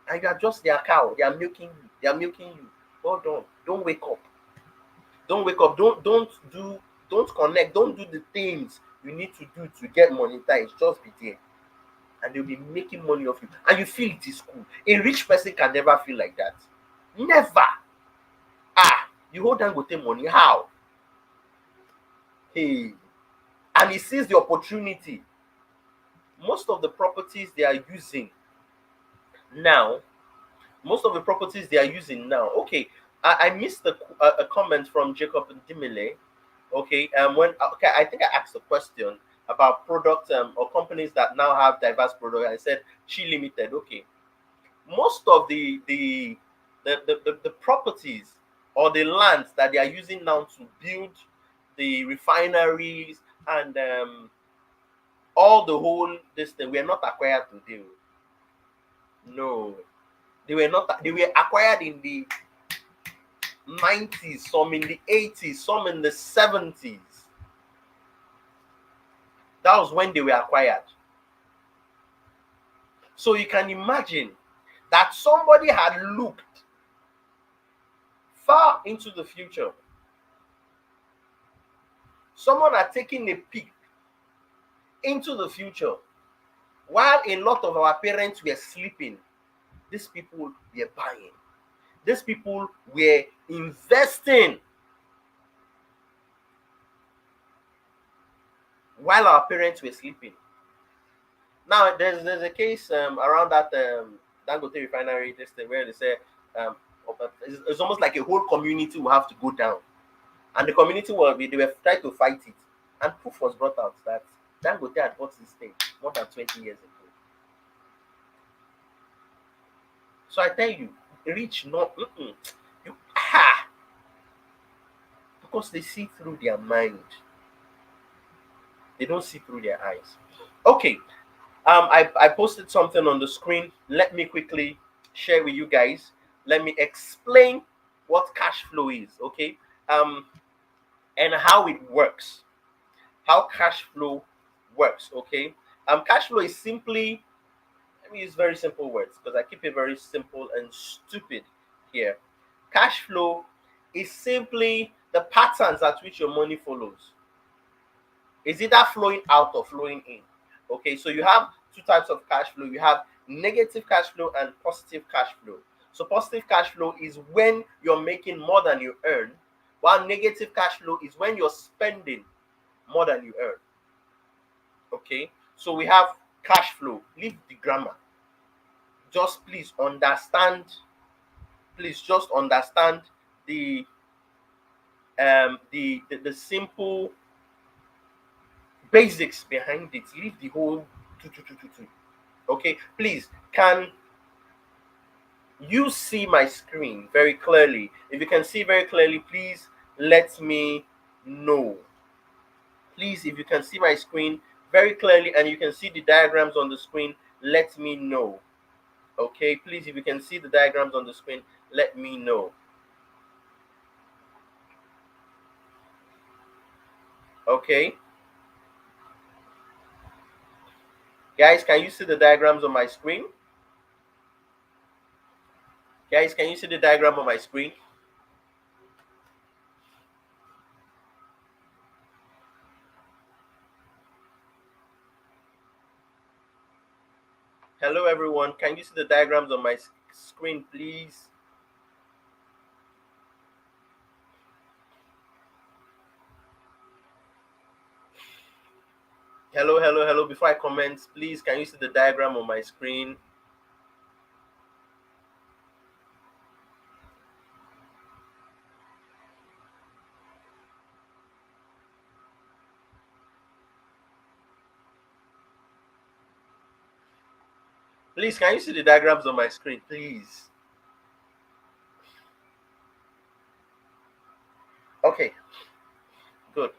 and you are just their cow. They are milking you. They are milking you. Hold on. Don't wake up. Don't wake up. Don't connect. Don't do the things you need to do to get monetized. Just be there, and they'll be making money off you, and you feel it is cool. A rich person can never feel like that. Never. You hold Dangote money. How? Hey. And he sees the opportunity. Most of the properties they are using now, okay, I missed a comment from Jacob Dimile. Okay, I think I asked a question about products or companies that now have diverse products. I said Chi Limited. Okay, most of the properties or the lands that they are using now to build the refineries and all the whole this thing were not acquired today. No, they were not. They were acquired in the 90s, some in the 80s, some in the 70s. That was when they were acquired. So you can imagine that somebody had looked far into the future. Someone had taken a peek into the future while a lot of our parents were sleeping. These people were buying. These people were investing while our parents were sleeping. Now there's a case around that Dangote refinery this thing where they say um, it's almost like a whole community will have to go down, and the community they were trying to fight it, and proof was brought out that Dangote had bought this thing more than 20 years ago. So I tell you, rich not you because they see through their mind, they don't see through their eyes. Okay, I posted something on the screen. Let me quickly share with you guys. Let me explain what cash flow is, okay? And how it works. How cash flow works, okay? Cash flow is simply, let me use very simple words because I keep it very simple and stupid here. Cash flow is simply the patterns at which your money follows. Is either flowing out or flowing in. Okay, so you have two types of cash flow. You have negative cash flow and positive cash flow. So positive cash flow is when you're making more than you earn, while negative cash flow is when you're spending more than you earn. Okay, so we have cash flow. Leave the grammar. Just please understand. Please just understand the the simple basics behind it. Leave the whole two. Okay, please, can you see my screen very clearly? If you can see very clearly, please let me know. Please, if you can see my screen very clearly and you can see the diagrams on the screen, let me know. Okay, please, if you can see the diagrams on the screen, let me know. Okay, guys, can you see the diagrams on my screen? Guys, can you see the diagram on my screen? Hello, everyone. Can you see the diagrams on my screen, please? Hello. Before I comment, please, can you see the diagram on my screen? Please, can you see the diagrams on my screen, please? Okay, good.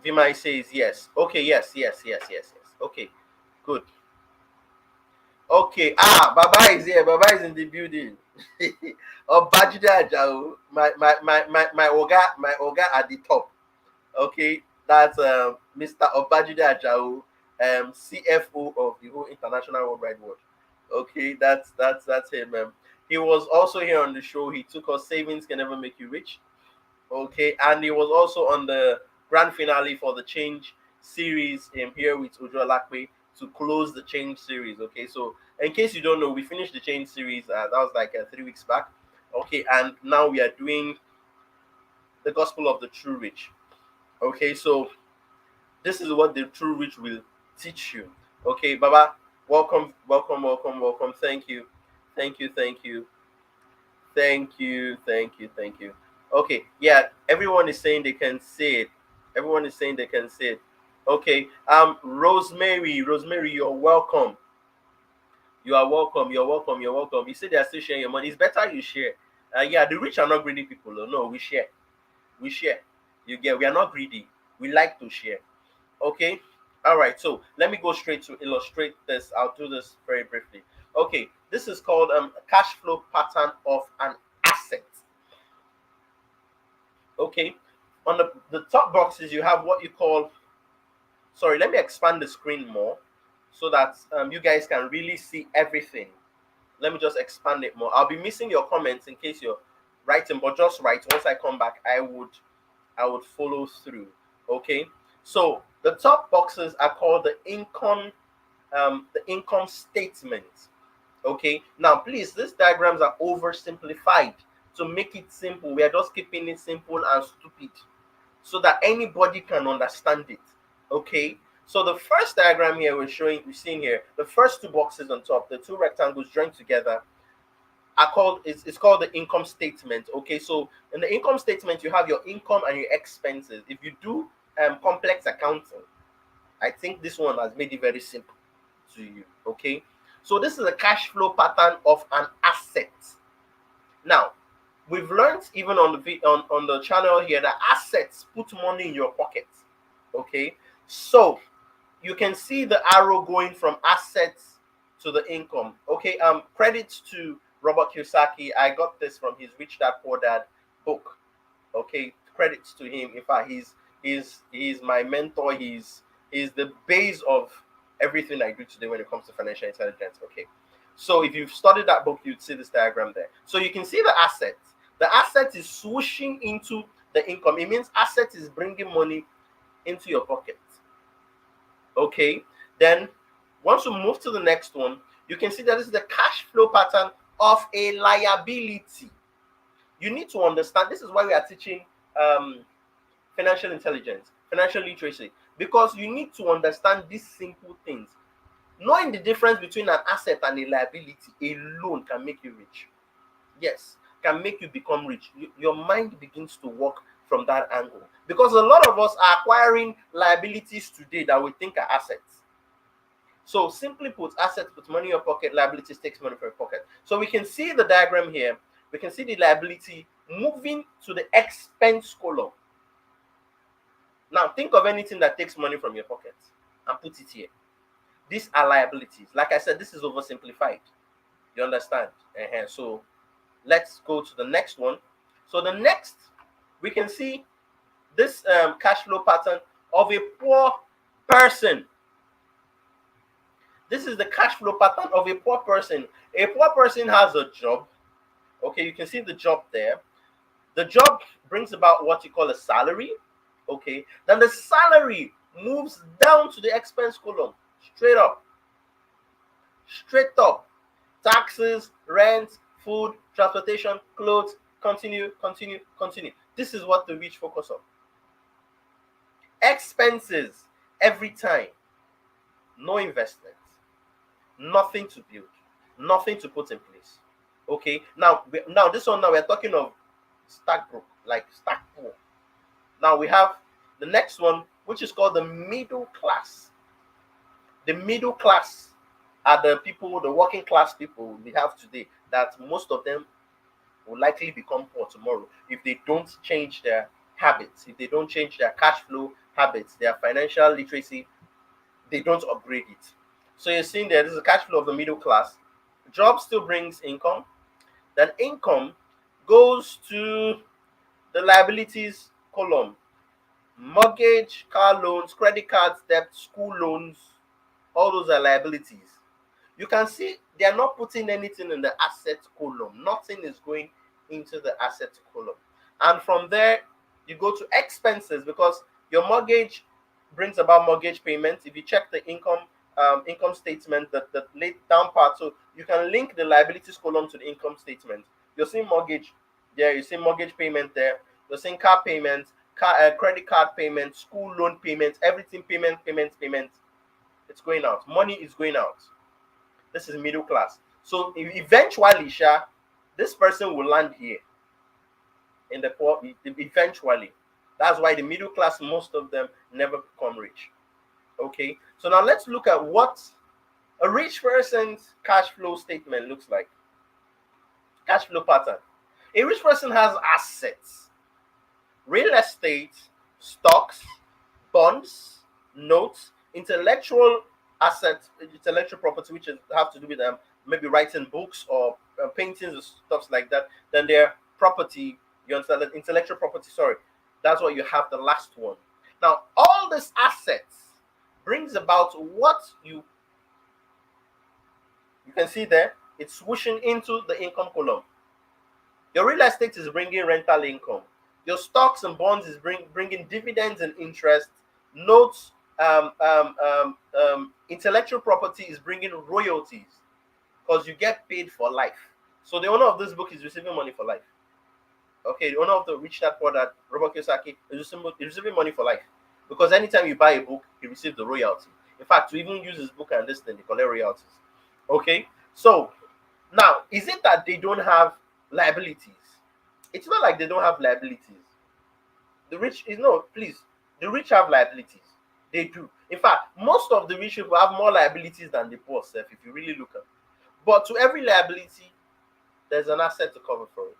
Vimai says yes. Okay, yes. Okay, good. Okay, Baba is here. Baba is in the building. Obajide Ajao, my oga at the top. Okay, that's Mr. Obajide Ajao, CFO of the whole International World Wide Watch. Okay, that's him. He was also here on the show. He took us Savings Can Never Make You Rich. Okay, and he was also on the grand finale for the Change series here with Ujo Lakwe to close the Change series. Okay, so in case you don't know, we finished the Change series. That was like 3 weeks back. Okay, and now we are doing the Gospel of the True Rich. Okay, so this is what the True Rich will teach you. Okay, Baba, welcome. Thank you. Okay, yeah, everyone is saying they can see it. Everyone is saying they can see it. Okay, Rosemary, you're welcome. You are welcome. You say they are still sharing your money. It's better you share. Yeah, the rich are not greedy people. Oh, no, we share. We share. You get. We are not greedy. We like to share. Okay. All right. So let me go straight to illustrate this. I'll do this very briefly. Okay. This is called cash flow pattern of an asset. Okay. On the top boxes, you have what you call Sorry, let me expand the screen more so that you guys can really see everything. Let me just expand it more. I'll be missing your comments in case you're writing, but just write. Once I come back, I would follow through. Okay. So the top boxes are called the income statement. Okay. Now, please, these diagrams are oversimplified. To make it simple, we are just keeping it simple and stupid so that anybody can understand it. Okay. So the first diagram here we're seeing here, the first two boxes on top, the two rectangles joined together, it's called the income statement. Okay, so in the income statement you have your income and your expenses. If you do complex accounting, I think this one has made it very simple to you. Okay, so this is a cash flow pattern of an asset. Now, we've learned even on the channel here that assets put money in your pocket. Okay, so you can see the arrow going from assets to the income. Okay, credits to Robert Kiyosaki. I got this from his Rich Dad Poor Dad book. Okay, credits to him. In fact, he's my mentor. He's the base of everything I do today when it comes to financial intelligence. Okay, so if you've studied that book, you'd see this diagram there. So you can see the asset. The asset is swooshing into the income. It means asset is bringing money into your pocket. Okay, then once we move to the next one, you can see that this is the cash flow pattern of a liability. You need to understand, this is why we are teaching financial intelligence, financial literacy, because you need to understand these simple things. Knowing the difference between an asset and a liability alone can make you rich. Yes, can make you become rich. Your mind begins to work from that angle, because a lot of us are acquiring liabilities today that we think are assets. So simply put, assets put money in your pocket, liabilities takes money from your pocket. So we can see the diagram here. We can see the liability moving to the expense column. Now think of anything that takes money from your pocket and put it here. These are liabilities. Like I said, this is oversimplified. You understand? So let's go to the next one. So the next, we can see this cash flow pattern of a poor person. This is the cash flow pattern of a poor person. A poor person has a job. Okay, you can see the job there. The job brings about what you call a salary. Okay, then the salary moves down to the expense column, straight up. Straight up. Taxes, rent, food, transportation, clothes, continue. This is what the rich focus on. Expenses every time. No investment. Nothing to build. Nothing to put in place. Okay. Now this one, now we're talking of stack broke, like stack poor. Now we have the next one, which is called the middle class. The middle class are the people, the working class people we have today, that most of them will likely become poor tomorrow if they don't change their habits, if they don't change their cash flow habits, their financial literacy, they don't upgrade it. So you're seeing there, this is a cash flow of the middle class. Job still brings income. Then income goes to the liabilities column. Mortgage, car loans, credit cards, debt, school loans, all those are liabilities. You can see they are not putting anything in the asset column. Nothing is going into the asset column. And from there, you go to expenses, because your mortgage brings about mortgage payments. If you check the income statement, the late down part, so you can link the liabilities column to the income statement. You're seeing mortgage there, you're seeing mortgage payment there, you're seeing car payments, credit card payments, school loan payments, everything payment. It's going out. Money is going out. This is middle class. So eventually, this person will land here in the poor. Eventually, that's why the middle class, most of them never become rich. Okay, so now let's look at what a rich person's cash flow statement looks like. Cash flow pattern. A rich person has assets: real estate, stocks, bonds, notes, intellectual assets, intellectual property, which have to do with maybe writing books or paintings or stuff like that. Then their property, you understand, that intellectual property, sorry, that's what you have, the last one. Now all these assets brings about what you can see there. It's swooshing into the income column. Your real estate is bringing rental income. Your stocks and bonds is bringing dividends and interest. Notes, intellectual property is bringing royalties because you get paid for life. So the owner of this book is receiving money for life. Okay, the owner of the Rich Dad Poor Dad, Robert Kiyosaki, is receiving money for life because anytime you buy a book, he receives the royalty. In fact, to even use his book and this thing, they collect royalties. Okay, so now is it that they don't have liabilities? It's not like they don't have liabilities. The rich is no, please. The rich have liabilities. They do. In fact, most of the rich people have more liabilities than the poor self, if you really look at it. But to every liability, there's an asset to cover for it.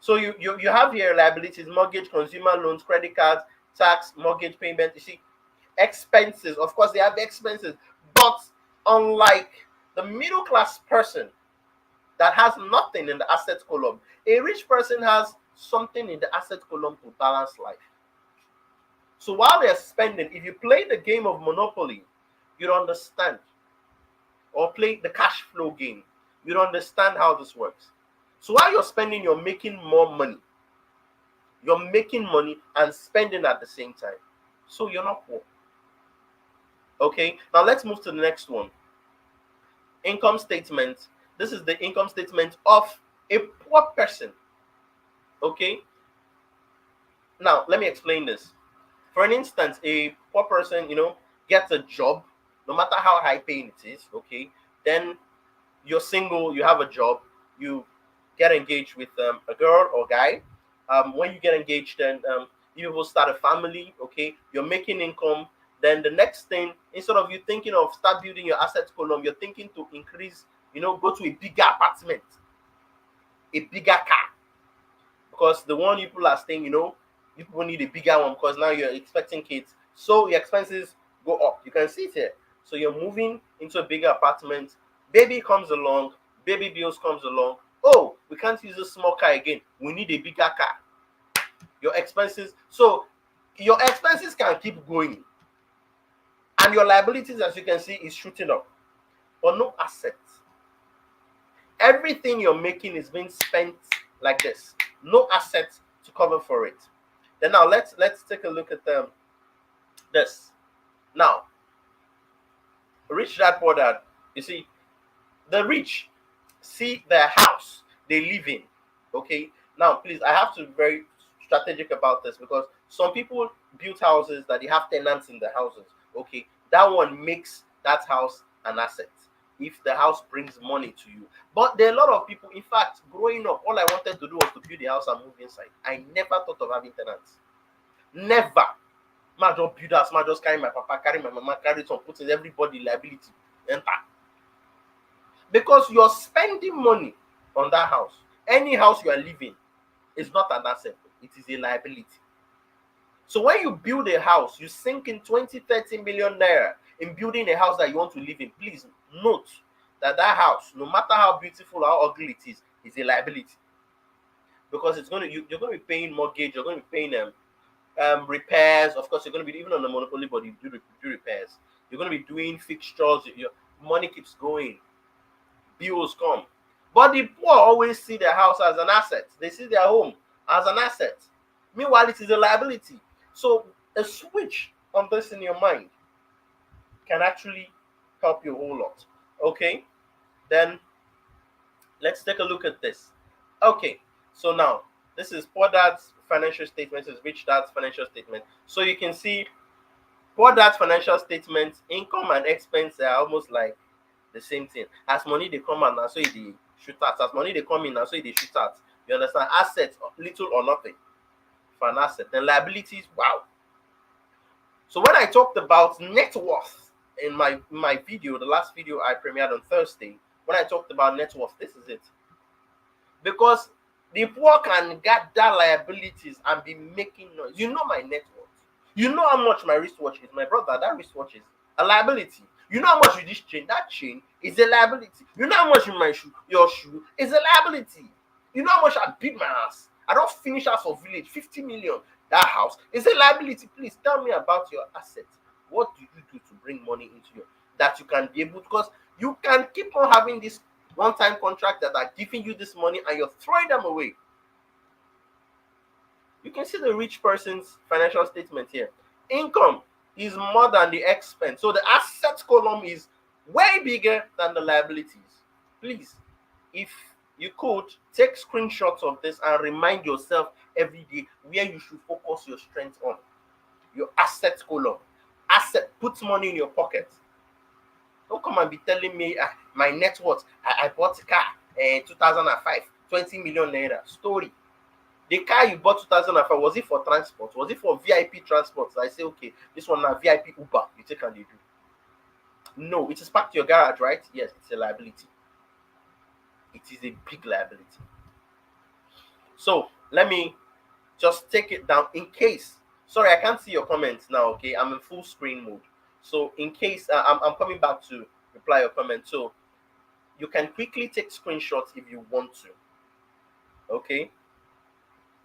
So you have here liabilities, mortgage, consumer loans, credit cards, tax, mortgage payment. You see, expenses. Of course, they have expenses. But unlike the middle class person that has nothing in the asset column, a rich person has something in the asset column to balance life. So while they're spending, if you play the game of Monopoly, you'd understand, or play the cash flow game, you'd understand how this works. So while you're spending, you're making more money. You're making money and spending at the same time. So you're not poor. Okay, now let's move to the next one. Income statement. This is the income statement of a poor person. Okay, now let me explain this. For an instance, a poor person, gets a job, no matter how high paying it is. Okay, then you're single, you have a job, you get engaged with a girl or guy. When you get engaged, then you will start a family. Okay, you're making income. Then the next thing, instead of you thinking of start building your assets column, you're thinking to increase, go to a bigger apartment, a bigger car, because the one you people are staying, you people need a bigger one because now you're expecting kids. So your expenses go up. You can see it here. So you're moving into a bigger apartment. Baby comes along. Baby bills comes along. Oh, we can't use a small car again. We need a bigger car. Your expenses. So your expenses can keep going. And your liabilities, as you can see, is shooting up. But no assets. Everything you're making is being spent like this. No assets to cover for it. Then now let's take a look at this. Now, rich dad, poor dad. You see, the rich see their house they live in. Okay. Now, please, I have to be very strategic about this because some people build houses that they have tenants in the houses. Okay, that one makes that house an asset if the house brings money to you. But there are a lot of people. In fact, growing up, all I wanted to do was to build a house and move inside. I never thought of having tenants. Never. Man just build house, man just carry my papa, carry my mama, carry some put in everybody liability. Enter. Because you're spending money on that house. Any house you are living is not an asset, it is a liability. So when you build a house, you sink in 20, 30 million naira in building a house that you want to live in. Please note that house, no matter how beautiful or how ugly it is a liability. Because you're going to be paying mortgage, you're going to be paying repairs. Of course, you're going to be even on the monopoly, but you do repairs. You're going to be doing fixtures. Your money keeps going. Bills come. But the poor always see their house as an asset. They see their home as an asset. Meanwhile, it is a liability. So a switch on this in your mind can actually help you a whole lot. Okay, then let's take a look at this. Okay, so now this is poor dad's financial statement, this is rich dad's financial statement. So you can see poor dad's financial statement, income and expense are almost like the same thing. As money they come out now, so they shoot out. As money they come in now, so they shoot out. You understand? Assets, little or nothing for an asset. Then liabilities, wow. So when I talked about net worth in my video, the last video I premiered on Thursday, when I talked about net worth, this is it. Because the poor can gather liabilities and be making noise. You know my net worth. You know how much my wristwatch is. My brother, that wristwatch is a liability. You know how much with this chain? That chain is a liability. You know how much in my shoe? Your shoe is a liability. You know how much I build my house? I don't finish house of village, 50 million. That house is a liability. Please tell me about your assets. What do you do to bring money into your that you can be able, because you can keep on having this one-time contract that are giving you this money and you're throwing them away. You can see the rich person's financial statement here. Income is more than the expense. So the asset column is way bigger than the liabilities. Please, if you could take screenshots of this and remind yourself every day where you should focus your strength on. Your asset column. Asset puts money in your pocket. Don't come and be telling me my net worth. I bought a car in 2005, 20 million naira. Story. The car you bought 2005, was it for transport? Was it for VIP transport? So I say, okay, this one now VIP Uber, you take and you do. No, it is parked to your garage, right? Yes, it's a liability. It is a big liability. So let me just take it down in case. Sorry, I can't see your comments now, okay? I'm in full screen mode. So in case I'm coming back to reply your comment. So you can quickly take screenshots if you want to. Okay?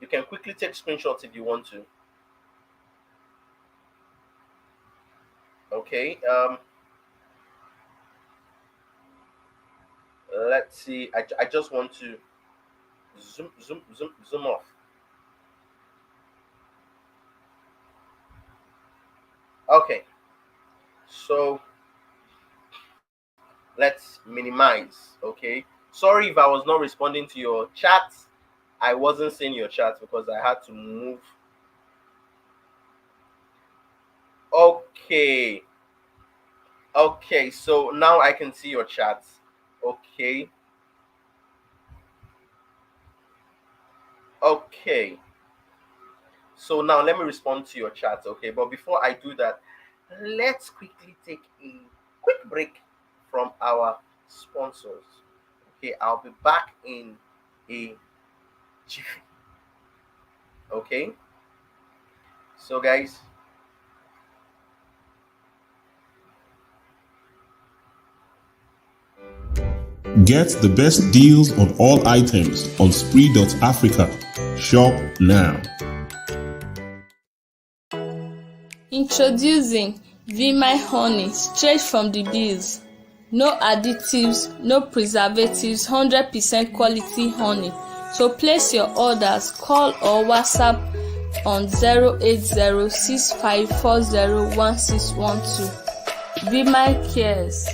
You can quickly take screenshots if you want to. Okay. Let's see. I just want to zoom off. Okay. So let's minimize. Okay. Sorry if I was not responding to your chat. I wasn't seeing your chat because I had to move. Okay. Okay. So now I can see your chat. Okay. Okay. So now let me respond to your chat. Okay. But before I do that, let's quickly take a quick break from our sponsors. Okay. I'll be back in a jiffy. Okay. So, guys, Get the best deals on all items on Spree.Africa. Shop now. Introducing Vimai honey straight from the bees. No additives, no preservatives, 100% quality honey. So place your orders, call or WhatsApp on 08065401612. Vimai cares.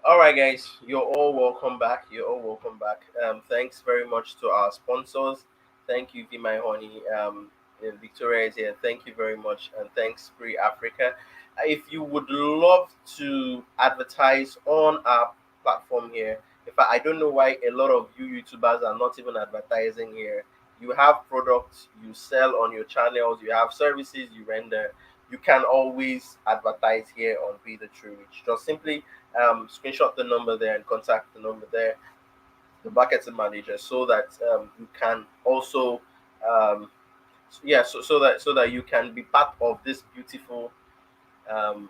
all right, guys, you're all welcome back. You're all welcome back. Thanks very much to our sponsors. Thank you, Be My Honey. Victoria is here. Thank you very much, and thanks, Free Africa. If you would love to advertise on our platform here, in fact, I don't know why a lot of you YouTubers are not even advertising here. You have products you sell on your channels. You have services you render. You can always advertise here on Be the True Rich. Just simply screenshot the number there and contact the number there, the marketing manager, so that you can also so that you can be part of this beautiful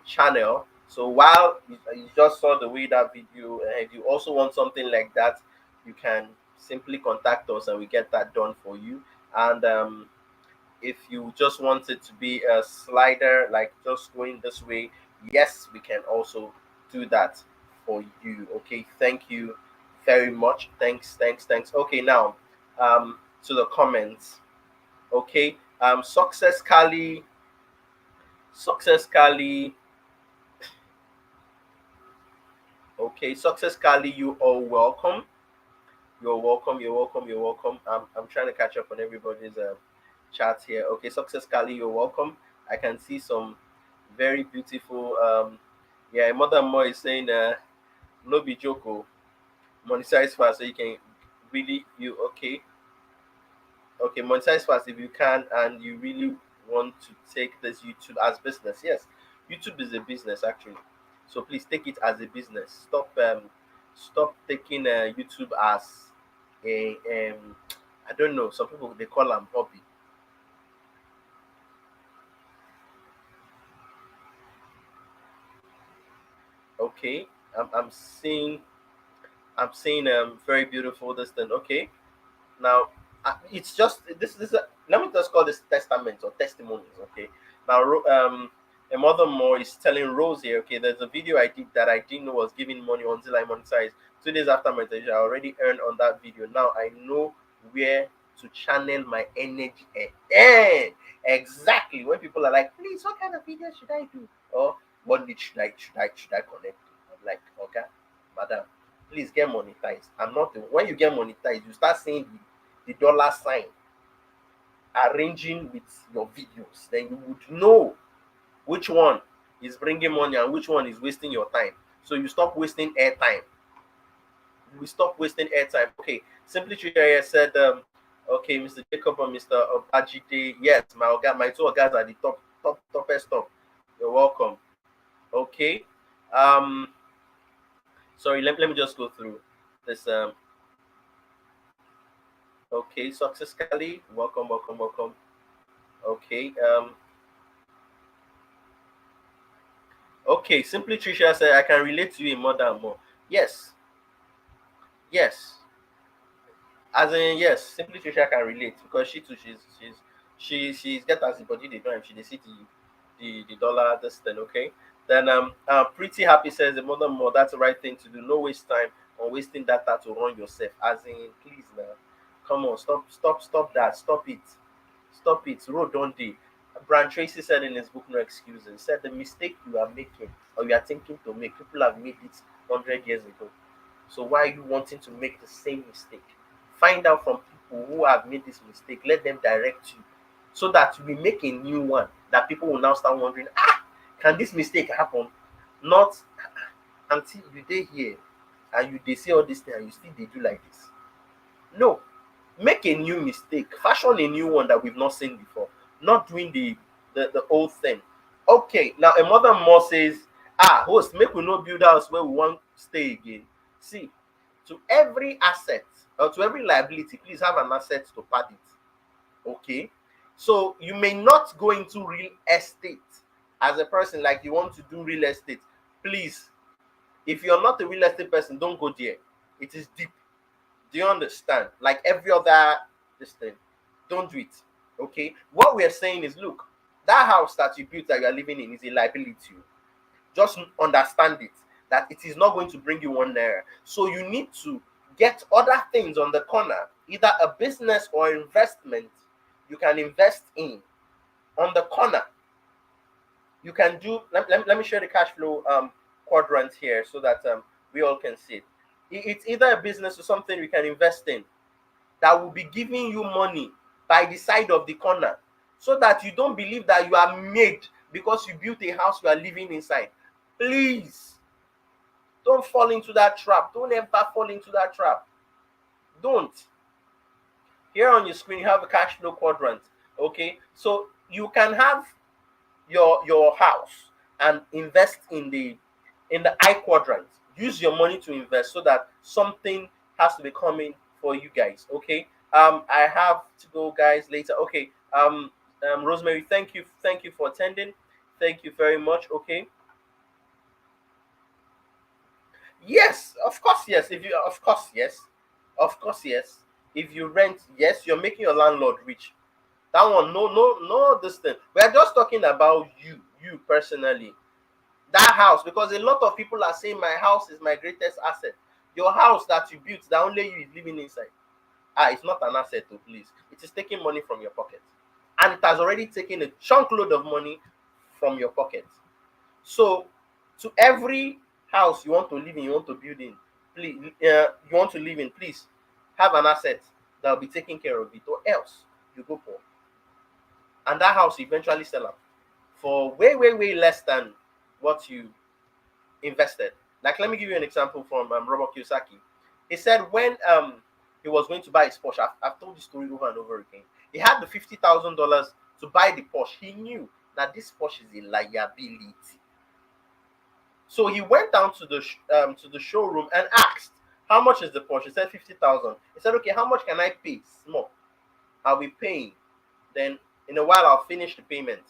channel. So while you just saw the way that video, and if you also want something like that, you can simply contact us and we get that done for you. And if you just want it to be a slider, like just going this way, yes, we can also do that for you. Okay, thank you very much. Thanks. Okay, now to the comments. Okay, success Kali. Okay, success Kali, you are welcome. You're welcome. I'm trying to catch up on everybody's chat here. Okay, success Kali, you're welcome. I can see some very beautiful. Yeah, mother more is saying, no be joko, monetize fast so you can really you okay. Okay, monetize fast if you can, and you really want to take this YouTube as business. Yes, YouTube is a business actually. So please take it as a business. Stop taking YouTube as a I don't know. Some people they call them hobby. Okay, I'm seeing I'm saying very beautiful this thing. Okay, now it's just this let me just call this testament or testimonies. Okay, now a mother-in-law is telling Rose here. Okay, there's a video I did that I didn't know was giving money until I monetized. 2 days after monetization, I already earned on that video. Now I know where to channel my energy. Exactly when people are like, please, what kind of video should I do? Or what need should I connect to? I'm like, okay, madam, please get monetized. I'm not the when you get monetized, you start seeing the dollar sign arranging with your videos. Then you would know which one is bringing money and which one is wasting your time. So you stop wasting airtime. We stop wasting airtime. Okay, Simply Trisha said, okay, Mr. Jacob and Mr. Obajide. Yes, my two guys are the toppest top. You're welcome. Okay. Um, sorry, let me just go through this. Okay, Success Cali, welcome, welcome, welcome. Okay. Okay, Simply Trisha said, I can relate to you in more than more. Yes, yes. As in, yes, Simply Trisha can relate because she too, she's get as the body they don't have, she they see the dollar this thing, okay. Then Pretty Happy says the mother more that's the right thing to do. No waste time on wasting data to run yourself. As in, please now. Come on, stop that. Stop it. Stop it. Road don't dey. Brian Tracy said in his book No Excuses, he said the mistake you are making or you are thinking to make, people have made it 100 years ago. So why are you wanting to make the same mistake? Find out from people who have made this mistake. Let them direct you so that we make a new one that people will now start wondering, can this mistake happen? Not until you dey here and you dey say all this thing and you still dey do like this. No, make a new mistake, fashion a new one that we've not seen before, not doing the old thing. Okay, now a mother-in-law says, host, make we no build house where we want stay again. See, to every asset or to every liability, please have an asset to pad it. Okay, so you may not go into real estate as a person like you want to do real estate. Please, if you're not a real estate person, don't go there. It is deep. Do you understand? Like every other this thing, don't do it. Okay, what we're saying is, look, that house that you built that you are living in is a liability. Just understand it, that it is not going to bring you 1 naira. So you need to get other things on the corner, either a business or investment you can invest in on the corner. You can do. Let me share the cash flow quadrant here so that we all can see it. It's either a business or something we can invest in that will be giving you money by the side of the corner, so that you don't believe that you are made because you built a house you are living inside. Please don't fall into that trap. Don't ever fall into that trap. Don't. Here on your screen you have a cash flow quadrant. Okay, so you can have your house and invest in the I quadrant. Use your money to invest so that something has to be coming for you guys. Okay, I have to go, guys, later. Okay, Rosemary, thank you for attending. Thank you very much. Okay, yes, of course, yes. If you of course yes, if you rent, yes, you're making your landlord rich. That one, no, this thing. We are just talking about you personally. That house, because a lot of people are saying my house is my greatest asset. Your house that you built, that only you is living inside. It's not an asset, oh, please. It is taking money from your pocket, and it has already taken a chunk load of money from your pocket. So, to every house you want to live in, you want to build in, please, you want to live in, please have an asset that will be taking care of it, or else you go poor, and that house eventually sell out for way less than what you invested. Like, let me give you an example from Robert Kiyosaki. He said when he was going to buy his Porsche, I've told this story over and over again. He had the $50,000 to buy the Porsche. He knew that this Porsche is a liability. So he went down to the showroom and asked, "How much is the Porsche?" He said 50,000. He said, "Okay, how much can I pay? Small. I'll be paying. Then in a while I'll finish the payment."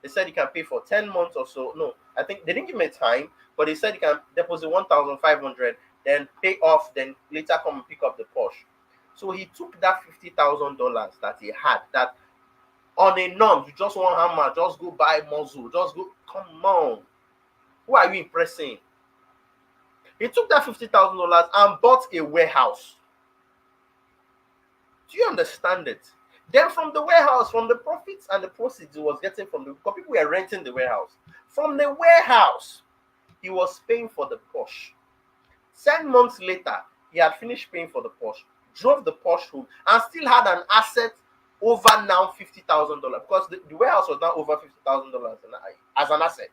They said you can pay for 10 months or so. No, I think they didn't give me a time, but they said you can deposit 1,500 then pay off, then later come and pick up the Porsche. So he took that $50,000 that he had, that on a norm, you just want hammer, just go buy muzzle, just go. Come on, who are you impressing? He took that $50,000 and bought a warehouse. Do you understand it? Then from the warehouse, from the profits and the proceeds he was getting from the, because people were renting the warehouse. From the warehouse, he was paying for the Porsche. 10 months later, he had finished paying for the Porsche, drove the Porsche home, and still had an asset over now $50,000, because the warehouse was now over $50,000 as an asset.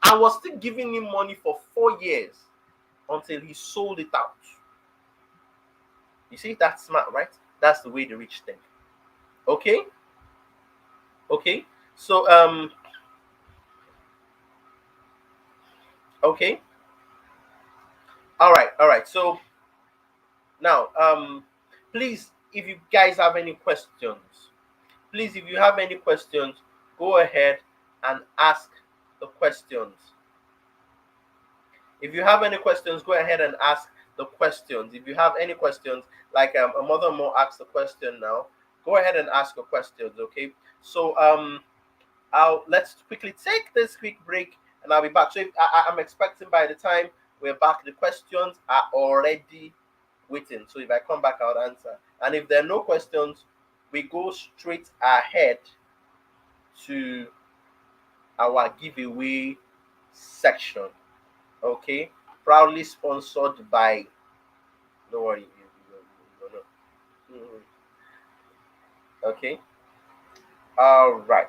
I was still giving him money for 4 years until he sold it out. You see, that's smart, right? That's the way the rich think. Okay? Okay. So okay. All right. So now please, if you guys have any questions, please, if you have any questions, go ahead and ask the questions. If you have any questions, go ahead and ask the questions. If you have any questions, like a mother more asked the question now, go ahead and ask your questions. Okay. So let's quickly take this quick break, and I'll be back. So I'm expecting by the time we're back, the questions are already waiting. So if I come back, I'll answer. And if there are no questions, we go straight ahead to our giveaway section. Okay, proudly sponsored by. Don't worry, you know. Okay. All right.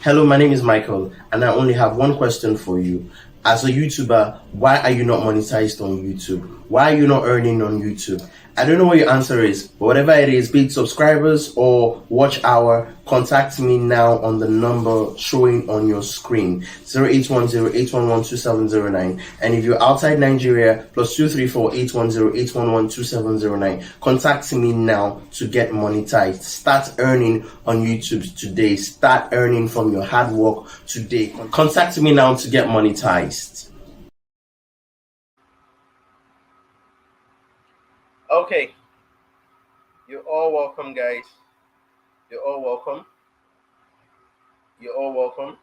Hello, my name is Michael, and I only have one question for you. As a YouTuber, why are you not monetized on YouTube? Why are you not earning on YouTube? I don't know what your answer is, but whatever it is, be it subscribers or watch hour, contact me now on the number showing on your screen, 0810-811-2709. And if you're outside Nigeria, +234-810-811-2709. Contact me now to get monetized. Start earning on YouTube today. Start earning from your hard work today. Contact me now to get monetized. Okay, you're all welcome, guys. You're all welcome. You're all welcome.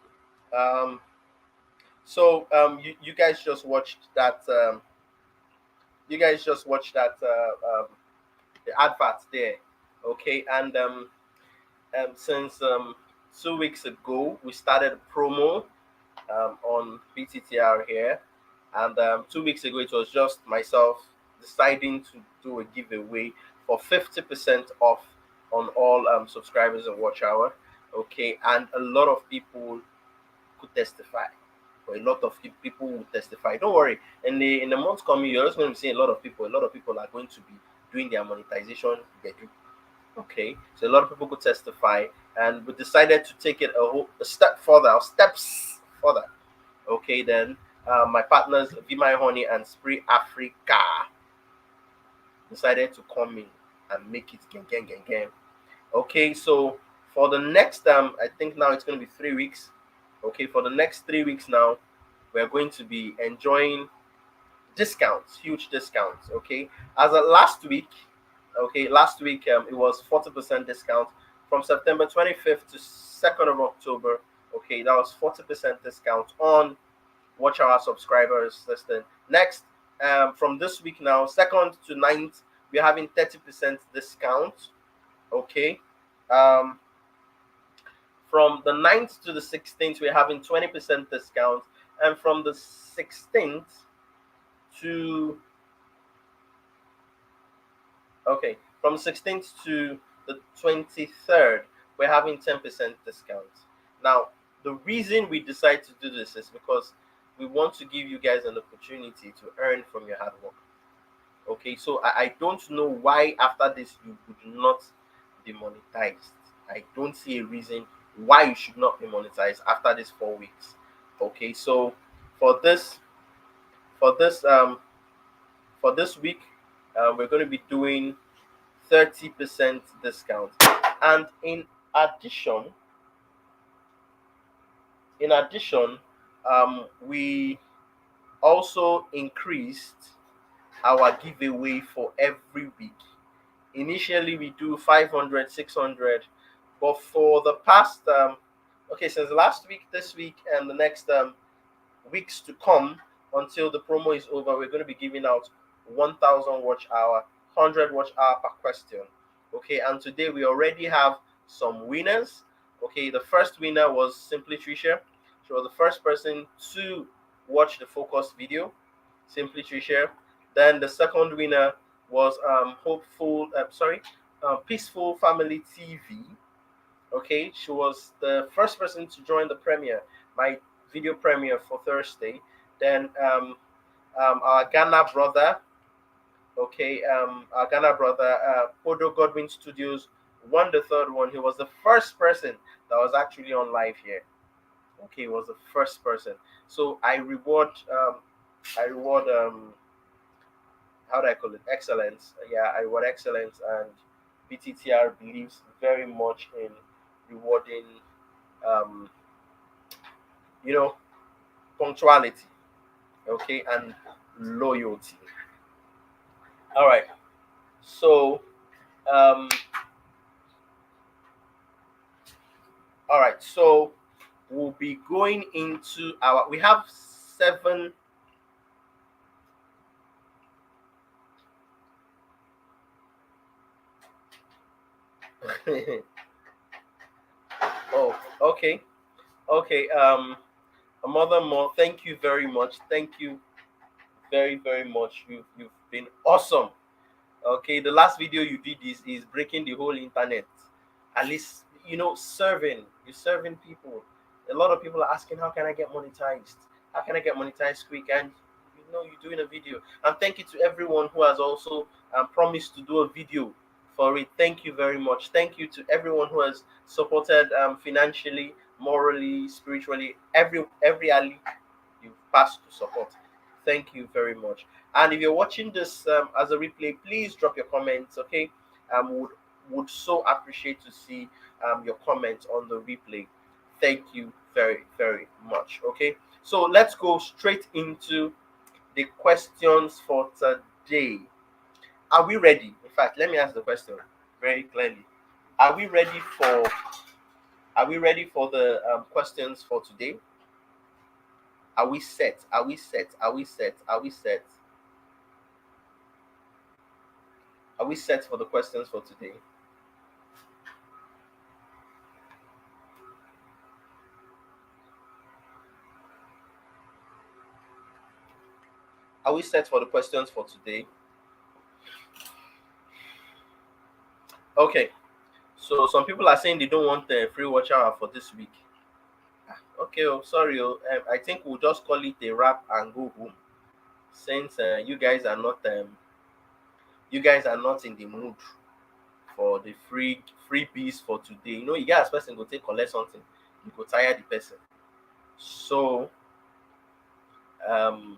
You guys just watched that. You guys just watched that the advert there, okay? And since 2 weeks ago, we started a promo on BTTR here, and 2 weeks ago it was just myself deciding to do a giveaway for 50% off on all subscribers and watch hour, okay? And a lot of people could testify, or a lot of people will testify. Don't worry, in the months coming, you're also going to see a lot of people. A lot of people are going to be doing their monetization. They do. Okay, so a lot of people could testify, and we decided to take it a step further, or steps further. Okay, then my partners Vimai Honey and Spree Africa decided to come in and make it gang. Okay, so for the next I think now it's going to be 3 weeks. Okay, for the next 3 weeks now, we're going to be enjoying discounts, huge discounts. Okay, as of last week, it was 40% discount from September 25th to 2nd of October. Okay, that was 40% discount on watch our subscribers listing. Next, from this week now, 2nd to 9th, we're having 30% discount. Okay, from the 9th to the 16th, we're having 20% discount, and from the 16th to from 16th to the 23rd, we're having 10% discount. Now, the reason we decide to do this is because we want to give you guys an opportunity to earn from your hard work. Okay, so I don't know why after this you would not be monetized. I don't see a reason why you should not be monetized after these 4 weeks. Okay, so for this week, we're going to be doing 30% discount, and in addition, we also increased our giveaway for every week. Initially, we do 500, 600, but for the past, okay, since last week, this week, and the next weeks to come until the promo is over, we're going to be giving out 1,000 watch hour, 100 watch hour per question. Okay, and today we already have some winners. Okay, the first winner was Simply Tricia. She was the first person to watch the focus video, Simply Tricia. Then the second winner was Peaceful Family TV. Okay, she was the first person to join the premiere, my video premiere for Thursday. Then our Ghana brother, okay, our Ghana brother, Podo Godwin Studios, won the third one. He was the first person that was actually on live here. Okay, he was the first person. So I reward how do I call it? Excellence. Yeah, I reward excellence, and BTTR believes very much in rewarding, um, you know, punctuality, okay, and loyalty. All right. So, um, all right. So we'll be going into our. We have seven. Oh, okay, okay. A mother more. Thank you very much. Thank you very very much. You've been awesome. Okay, the last video you did is breaking the whole internet. At least serving. You're serving people. A lot of people are asking, how can I get monetized? How can I get monetized quick? And you're doing a video. And thank you to everyone who has also promised to do a video for it. Thank you very much. Thank you to everyone who has supported financially, morally, spiritually, every alley you've passed to support. Thank you very much. And if you're watching this as a replay, please drop your comments. Okay, would so appreciate to see your comments on the replay. Thank you very very much. Okay, so let's go straight into the questions for today. Are we ready? In fact, let me ask the question very clearly. Are we ready for? Are we ready for the questions for today? Are we set? Are we set? Are we set? Are we set? Are we set for the questions for today? Are we set for the questions for today? Okay. So some people are saying they don't want the free watch hour for this week. Okay, oh, sorry. I think we'll just call it a wrap and go home. Since you guys are not in the mood for the freebies for today. You guys person go take collect something, you go tire the person. So um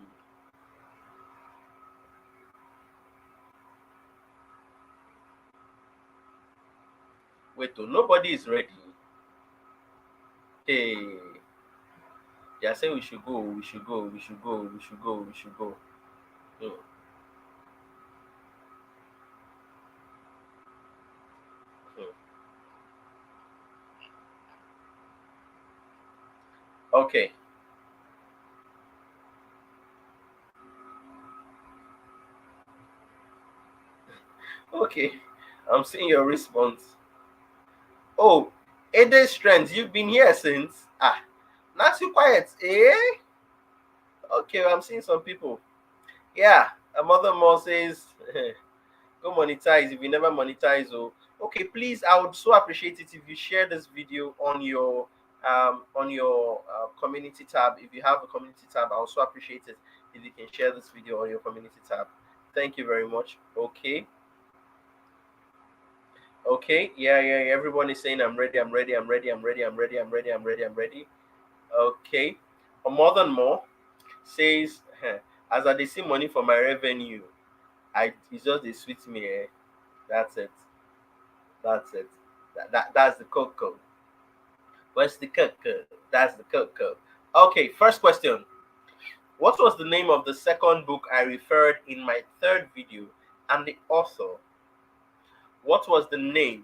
wait, oh, nobody is ready. Hey, they are saying we should go, we should go, we should go, we should go, we should go. Hmm, hmm. Okay, okay. I'm seeing your response. Oh, Ede Strength, you've been here since. Not too quiet, eh? Okay, I'm seeing some people. Yeah, a mother more says, go monetize if you never monetize. Oh, okay. Please, I would so appreciate it if you share this video on your community tab. If you have a community tab, I would so appreciate it if you can share this video on your community tab. Thank you very much. Okay. Okay. Yeah, yeah, yeah. Everyone is saying I'm ready, I'm ready, I'm ready, I'm ready, I'm ready, I'm ready, I'm ready, I'm ready. Okay. A more than more says, as I dey see money for my revenue, it's just dey sweet me. That's it. That's it. That's the cocoa. What's the cocoa? That's the cocoa. Okay, first question. What was the name of the second book I referred in my third video and the author? What was the name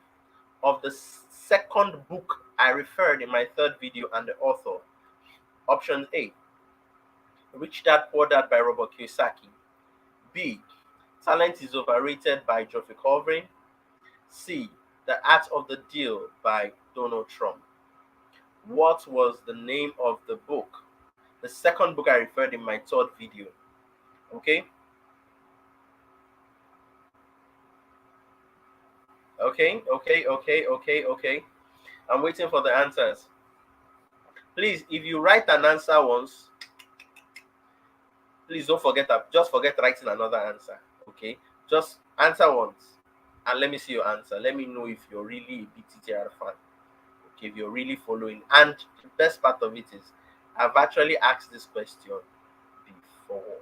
of the second book I referred in my third video and the author? Option A, Rich Dad Poor Dad by Robert Kiyosaki. B, Talent is Overrated by Geoffrey Colvin. C, The Art of the Deal by Donald Trump. What was the name of the book? The second book I referred in my third video. Okay? Okay. I'm waiting for the answers. Please, if you write an answer once, please don't forget that. Just forget writing another answer. Okay? Just answer once. And let me see your answer. Let me know if you're really a BTTR fan. Okay, if you're really following. And the best part of it is I've actually asked this question before.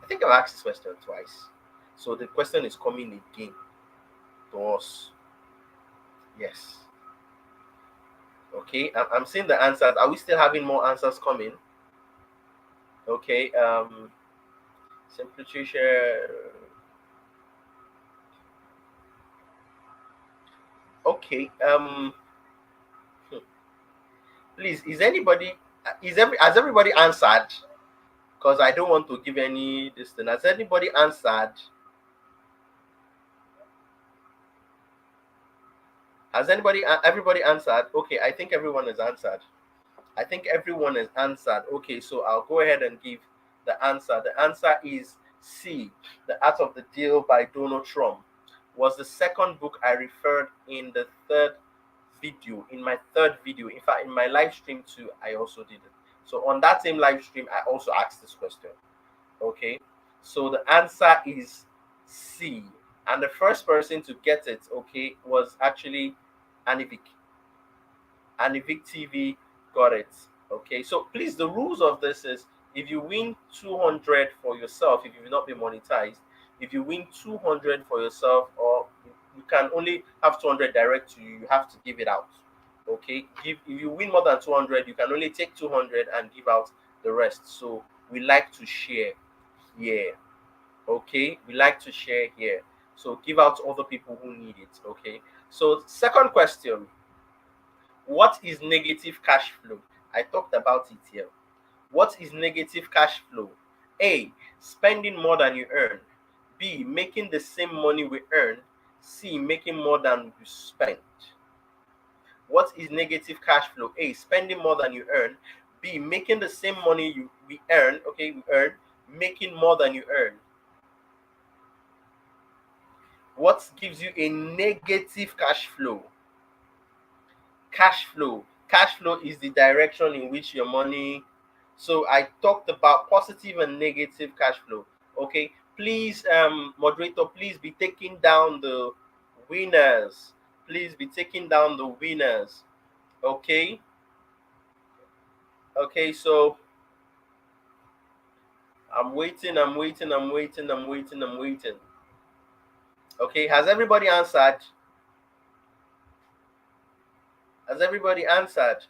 I think I've asked this question twice. So the question is coming again to us. Yes. Okay, I'm seeing the answers. Are we still having more answers coming? Okay, simply share. Okay, please, has everybody answered? Because I don't want to give any this thing. Has anybody answered? Everybody answered? Okay, I think everyone has answered. Okay, so I'll go ahead and give the answer. The answer is C, The Art of the Deal by Donald Trump. Was the second book I referred in the third video, in my third video. In fact, in my live stream too, I also did it. So on that same live stream, I also asked this question. Okay, so the answer is C. And the first person to get it, okay, was actually Anivik. Anivik TV got it. Okay, so please, the rules of this is if you win 200 for yourself, if you've not been monetized, if you win 200 for yourself, or you can only have 200 direct to you, you have to give it out. Okay, if you win more than 200, you can only take 200 and give out the rest. So we like to share here. Okay, we like to share here. So give out to other people who need it. Okay, so second question, what is negative cash flow? I talked about it here. What is negative cash flow? A, spending more than you earn. B, making the same money we earn. C, making more than you spend. What is negative cash flow? A, spending more than you earn. B, making the same money we earn. Okay, we earn, making more than you earn. What gives you a negative cash flow? Cash flow. Cash flow is the direction in which your money. So I talked about positive and negative cash flow. Okay, please, moderator, please be taking down the winners. Please be taking down the winners. Okay. Okay, so I'm waiting. Okay, has everybody answered? Has everybody answered?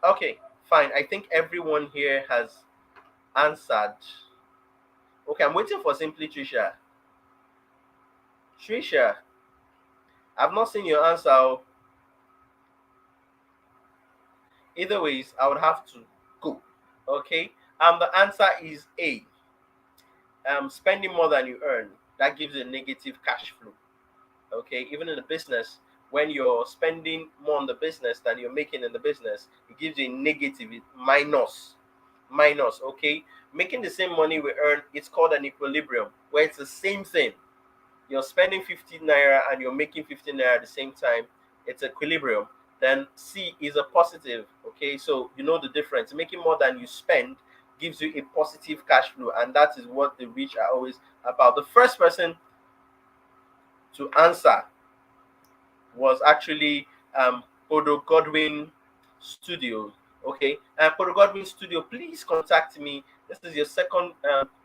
Okay, fine. I think everyone here has answered. Okay, I'm waiting for Simply Trisha. Trisha, I've not seen your answer. Either ways, I would have to go. Okay, the answer is A. Spending more than you earn, that gives a negative cash flow. Okay, even in the business, when you're spending more on the business than you're making in the business, it gives you a negative, minus. Okay, making the same money we earn, it's called an equilibrium, where it's the same thing. You're spending 15 naira and you're making 15 naira at the same time. It's equilibrium. Then C is a positive. Okay, so you know the difference. Making more than you spend gives you a positive cash flow, and that is what the rich are always about. The first person to answer was actually Podo Godwin Studio. Okay, Podo Godwin Studio, please contact me. This is your second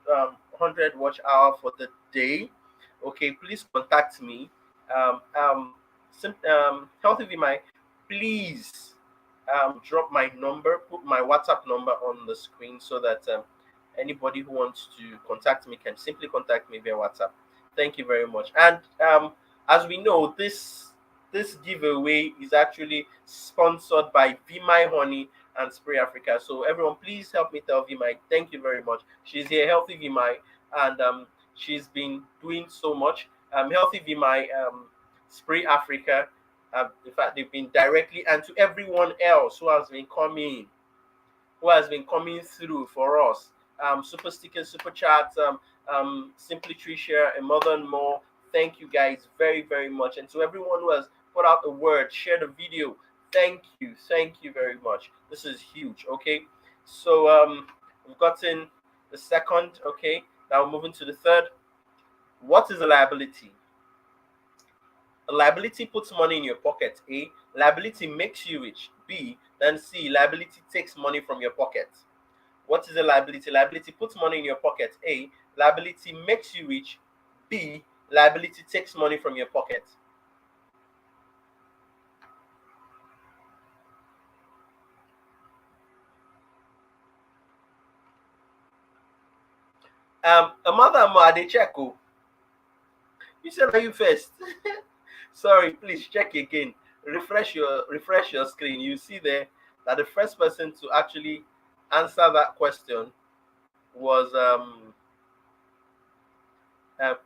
100 watch hour for the day. Okay, please contact me. Healthy VMI, please drop my number, put my WhatsApp number on the screen so that anybody who wants to contact me can simply contact me via WhatsApp. Thank you very much. And as we know, this giveaway is actually sponsored by VMI Honey and Spray Africa. So everyone, please help me tell VMI thank you very much. She's here, Healthy VMI, and she's been doing so much. Healthy VMI, Spray Africa. In fact, they've been directly, and to everyone else who has been coming through for us. Super stickers, super chats, Simply Tricia, and Mother and More. Thank you guys very, very much. And to everyone who has put out the word, share the video. Thank you very much. This is huge. Okay, so we've gotten the second. Okay, now we're moving to the third. What is a liability? A liability puts money in your pocket. A. Liability makes you rich. B. Then C. Liability takes money from your pocket. What is a liability? Liability puts money in your pocket. A. Liability makes you rich. B. Liability takes money from your pocket. A mother they check. Oh, you said are you first? Sorry, please check again. Refresh your screen. You see there that the first person to actually answer that question was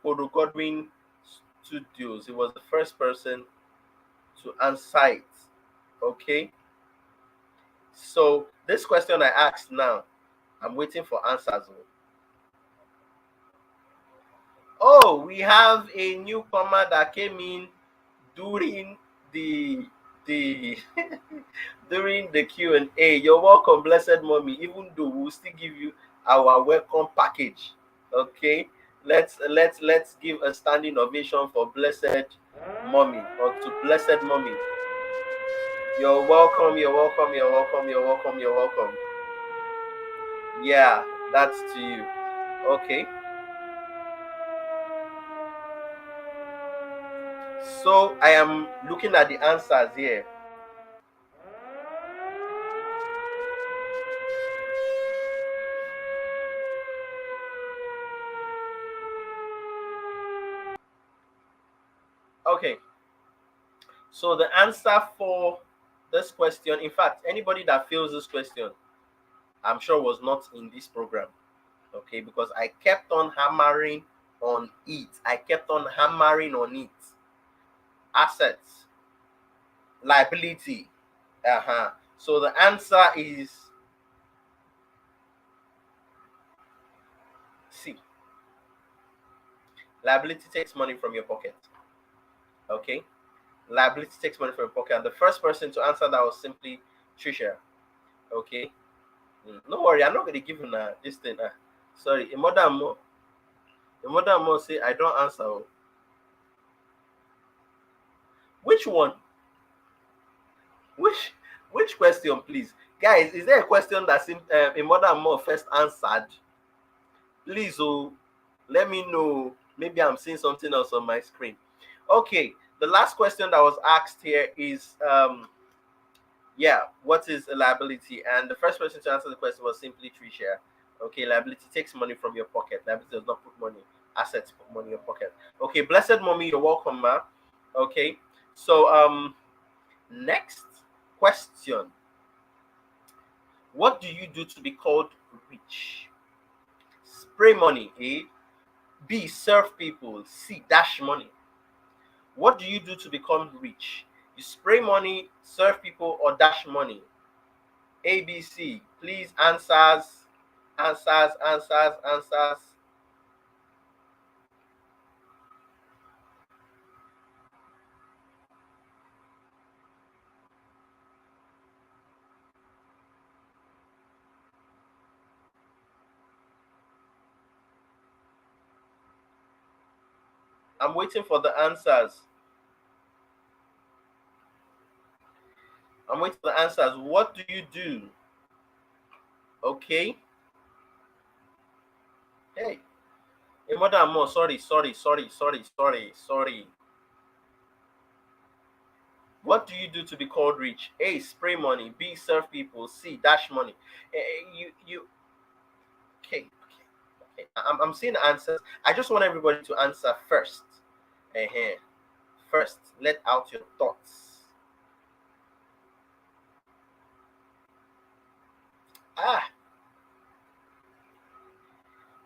Podo Godwin Studios. He was the first person to answer it. Okay. So this question I asked now, I'm waiting for answers. Oh, we have a newcomer that came in during the during the Q&A. You're welcome, blessed mommy. Even though we'll still give you our welcome package. Okay, let's give a standing ovation for blessed mommy, or to blessed mommy. You're welcome, you're welcome, you're welcome, you're welcome, you're welcome. Yeah, that's to you. Okay. So I am looking at the answers here. Okay. So the answer for this question, in fact, anybody that feels this question, I'm sure was not in this program. Okay, because I kept on hammering on it. I kept on hammering on it. Assets, liability. So the answer is C. Liability takes money from your pocket. Okay, liability takes money from your pocket. And the first person to answer that was simply Trisha. Okay. No worry, I'm not gonna give you this thing. Sorry, a mother more. The mother must say, I don't answer. Oh. Which one? Which which question, please? Guys, is there a question that a mother more first answered? Please, oh, let me know. Maybe I'm seeing something else on my screen. Okay, the last question that was asked here is what is a liability? And the first person to answer the question was simply Tricia. Okay, liability takes money from your pocket. Liability does not put money. Assets put money in your pocket. Okay, blessed mommy, you're welcome, ma. Okay, so next question. What do you do to be called rich? Spray money, A. B. Serve people. C. Dash money. What do you do to become rich? You spray money, serve people, or dash money? A, B, C. Please answers, answers, answers, answers. I'm waiting for the answers. I'm waiting for the answers. What do you do? Okay. Hey, mother more. Sorry. What do you do to be called rich? A. Spray money. B. Serve people. C. Dash money. You. Okay. Okay. I'm seeing answers. I just want everybody to answer first. uh First, let out your thoughts. Ah,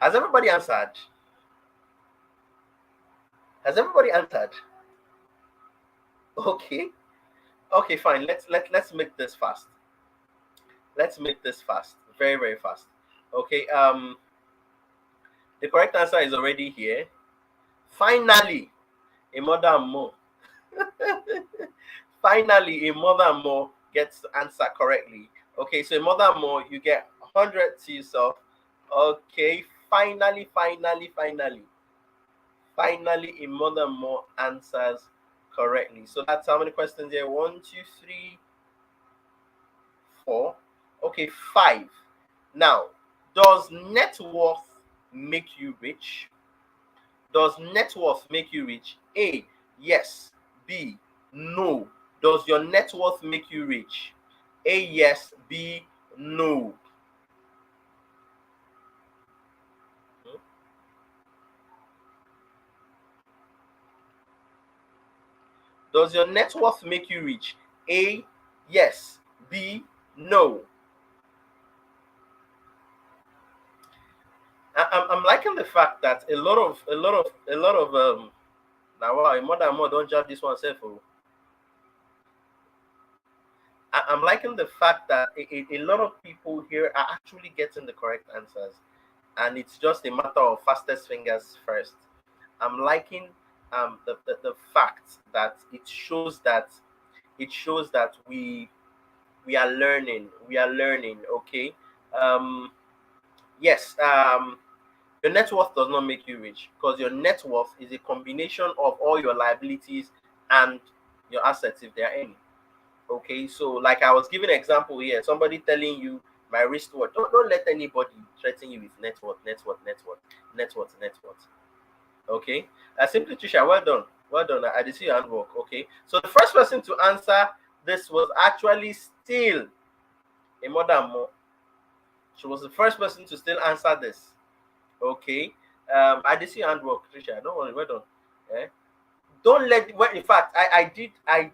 has everybody answered? Has everybody answered? Okay. Okay, fine. Let's make this fast. Let's make this fast. Very, very fast. Okay. The correct answer is already here. Finally, a mother and more. Finally, a mother and more gets to answer correctly. Okay, so a mother and more, you get 100 to yourself. Okay, finally, a mother and more answers correctly. So that's how many questions there? 1, 2, 3, 4. Okay, 5. Now, does net worth make you rich? Does net worth make you rich? A. Yes. B. No. Does your net worth make you rich? A. Yes. B. No. Does your net worth make you rich? A. Yes. B. No. I'm liking the fact that a lot of now wow, more than more don't judge this one self. I'm liking the fact that a lot of people here are actually getting the correct answers, and it's just a matter of fastest fingers first. I'm liking the fact that it shows that we are learning. We are learning. Okay. Um, yes. Your net worth does not make you rich, because your net worth is a combination of all your liabilities and your assets if there are any. Okay, so like I was giving an example here, somebody telling you my wristwatch. Don't let anybody threaten you with net worth, net worth, net worth, net worth, net worth. Okay, simply Trisha, well done, well done. I did see your handwork. Okay, so the first person to answer this was actually still a mother more. She was the first person to still answer this. Okay, I did see your handwork, Trisha. Don't worry, well done. Eh? Don't let, well, in fact, I did a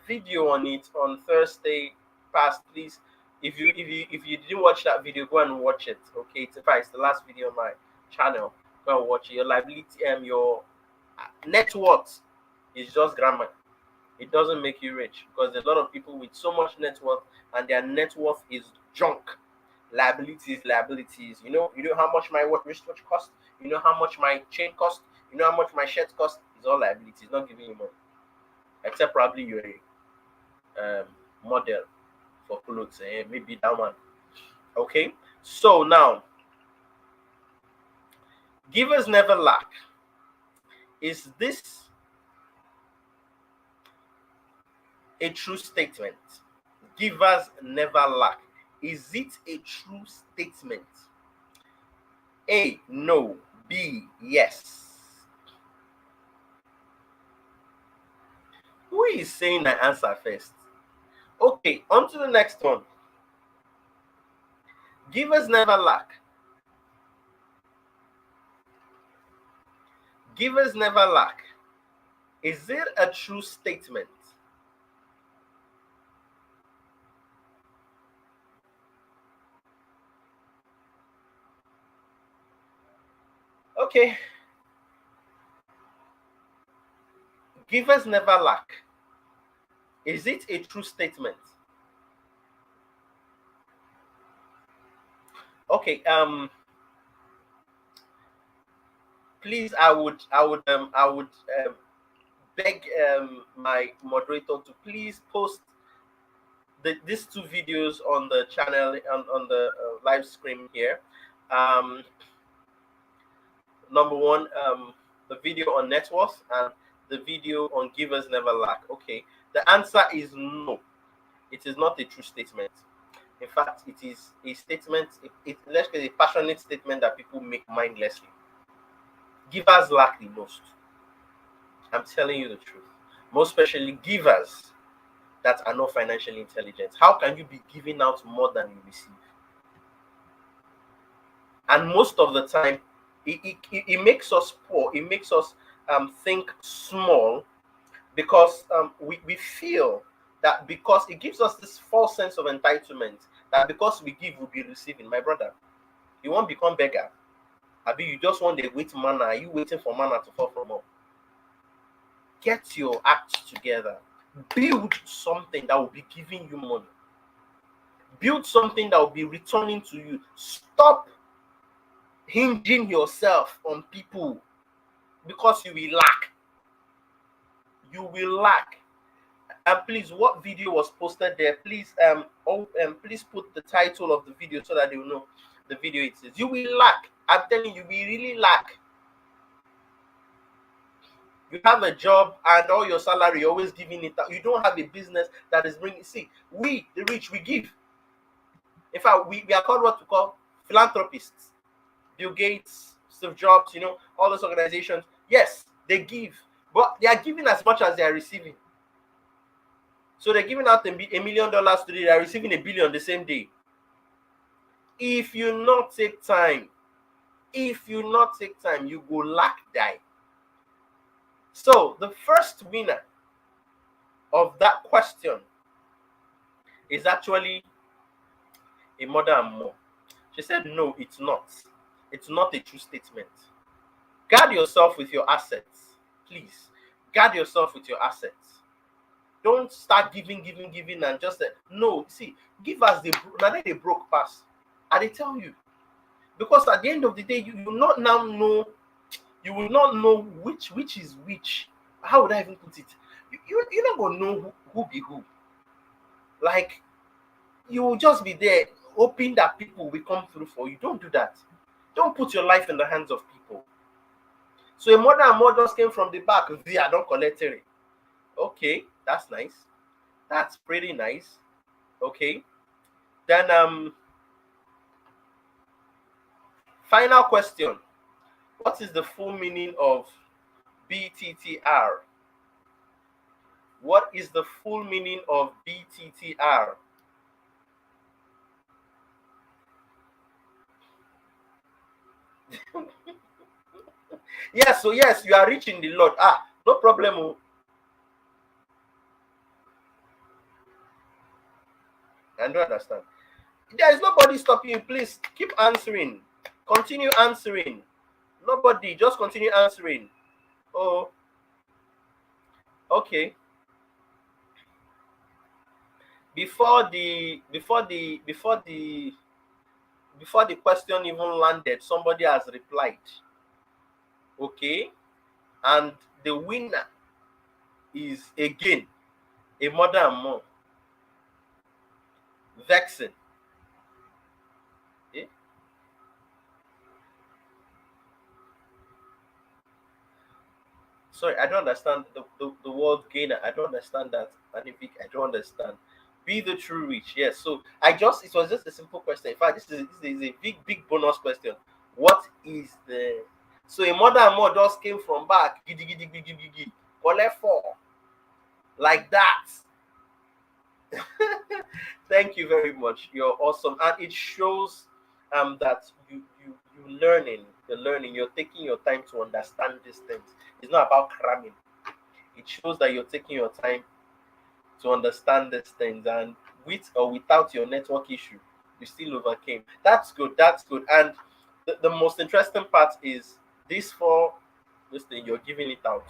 video on it on Thursday past. Please, if you didn't watch that video, go and watch it. Okay, it's, in fact, it's the last video on my channel. Go and watch it. Your liability and your net worth is just grammar. It doesn't make you rich, because there's a lot of people with so much net worth and their net worth is junk. Liabilities. You know how much my wristwatch cost. You know how much my chain cost. You know how much my shirt cost. It's all liabilities, not giving you money, except probably you're a model for clothes. Maybe that one. Okay. So now, givers never lack. Is this a true statement? Givers never lack. Is it a true statement? A. No. B. Yes. Who is saying I answer first? Okay, on to the next one. Givers never lack. Givers never lack. Is it a true statement? Okay. Givers never lack. Is it a true statement? Okay. Please, I would beg my moderator to please post these two videos on the channel, on the live stream here. Number one, the video on net worth, and the video on givers never lack. Okay, the answer is no. It is not a true statement. In fact, it is a statement. Let's say a passionate statement that people make mindlessly. Givers lack the most. I'm telling you the truth. most especially givers that are not financially intelligent. How can you be giving out more than you receive? And most of the time, it makes us poor. It makes us think small, because we feel that, because it gives us this false sense of entitlement, that because we give, we'll be receiving. My brother, you won't become beggar. Abi, you just want to wait manna. Are you waiting for manna to fall from up? Get your act together. Build something that will be giving you money. Build something that will be returning to you. Stop hinging yourself on people, because you will lack. You will lack. And please, what video was posted there? Please, please put the title of the video so that they will know the video it is. You will lack. I'm telling you, we really lack. You have a job and all your salary, you're always giving it out. You don't have a business that is bringing. See, we, the rich, we give. In fact, we are called what we call philanthropists. Bill Gates, Steve Jobs, all those organizations. Yes, they give, but they are giving as much as they are receiving. So they're giving out $1 million today, they are receiving $1 billion the same day. If you not take time, you go lack die. So the first winner of that question is actually a mother and mom. She said, no, it's not. It's not a true statement. Guard yourself with your assets. Please, guard yourself with your assets. Don't start giving, and just no. See, give us they broke pass. And they tell you, because at the end of the day, you will not now know. You will not know which is which. How would I even put it? You're not gonna know who be who. Like, you will just be there hoping that people will come through for you. Don't do that. Don't put your life in the hands of people. So a mother and mother just came from the back. I don't collect it. Okay, that's nice. That's pretty nice. Okay. Then final question. What is the full meaning of BTTR? What is the full meaning of BTTR? Yes, so yes, you are reaching the Lord. No problem. I don't understand. There is nobody stopping you. Please keep answering. Continue answering. Nobody, just continue answering. Oh, okay. Before the question even landed, somebody has replied. Okay, and the winner is again a mother and mom. Vexing. Okay? Sorry, I don't understand the word gainer. I don't understand that. Anivik, I don't understand. Be the true rich. Yes. So it was just a simple question. In fact, this is a big bonus question. What is the so a mother and mom just came from back, giddy, giddy, giddy, giddy, giddy, collect 4. Like that. Thank you very much. You're awesome. And it shows that you're learning, you're taking your time to understand these things. It's not about cramming. It shows that you're taking your time to understand these things, and with or without your network issue, you still overcame. That's good. That's good. And the most interesting part is this thing you're giving it out.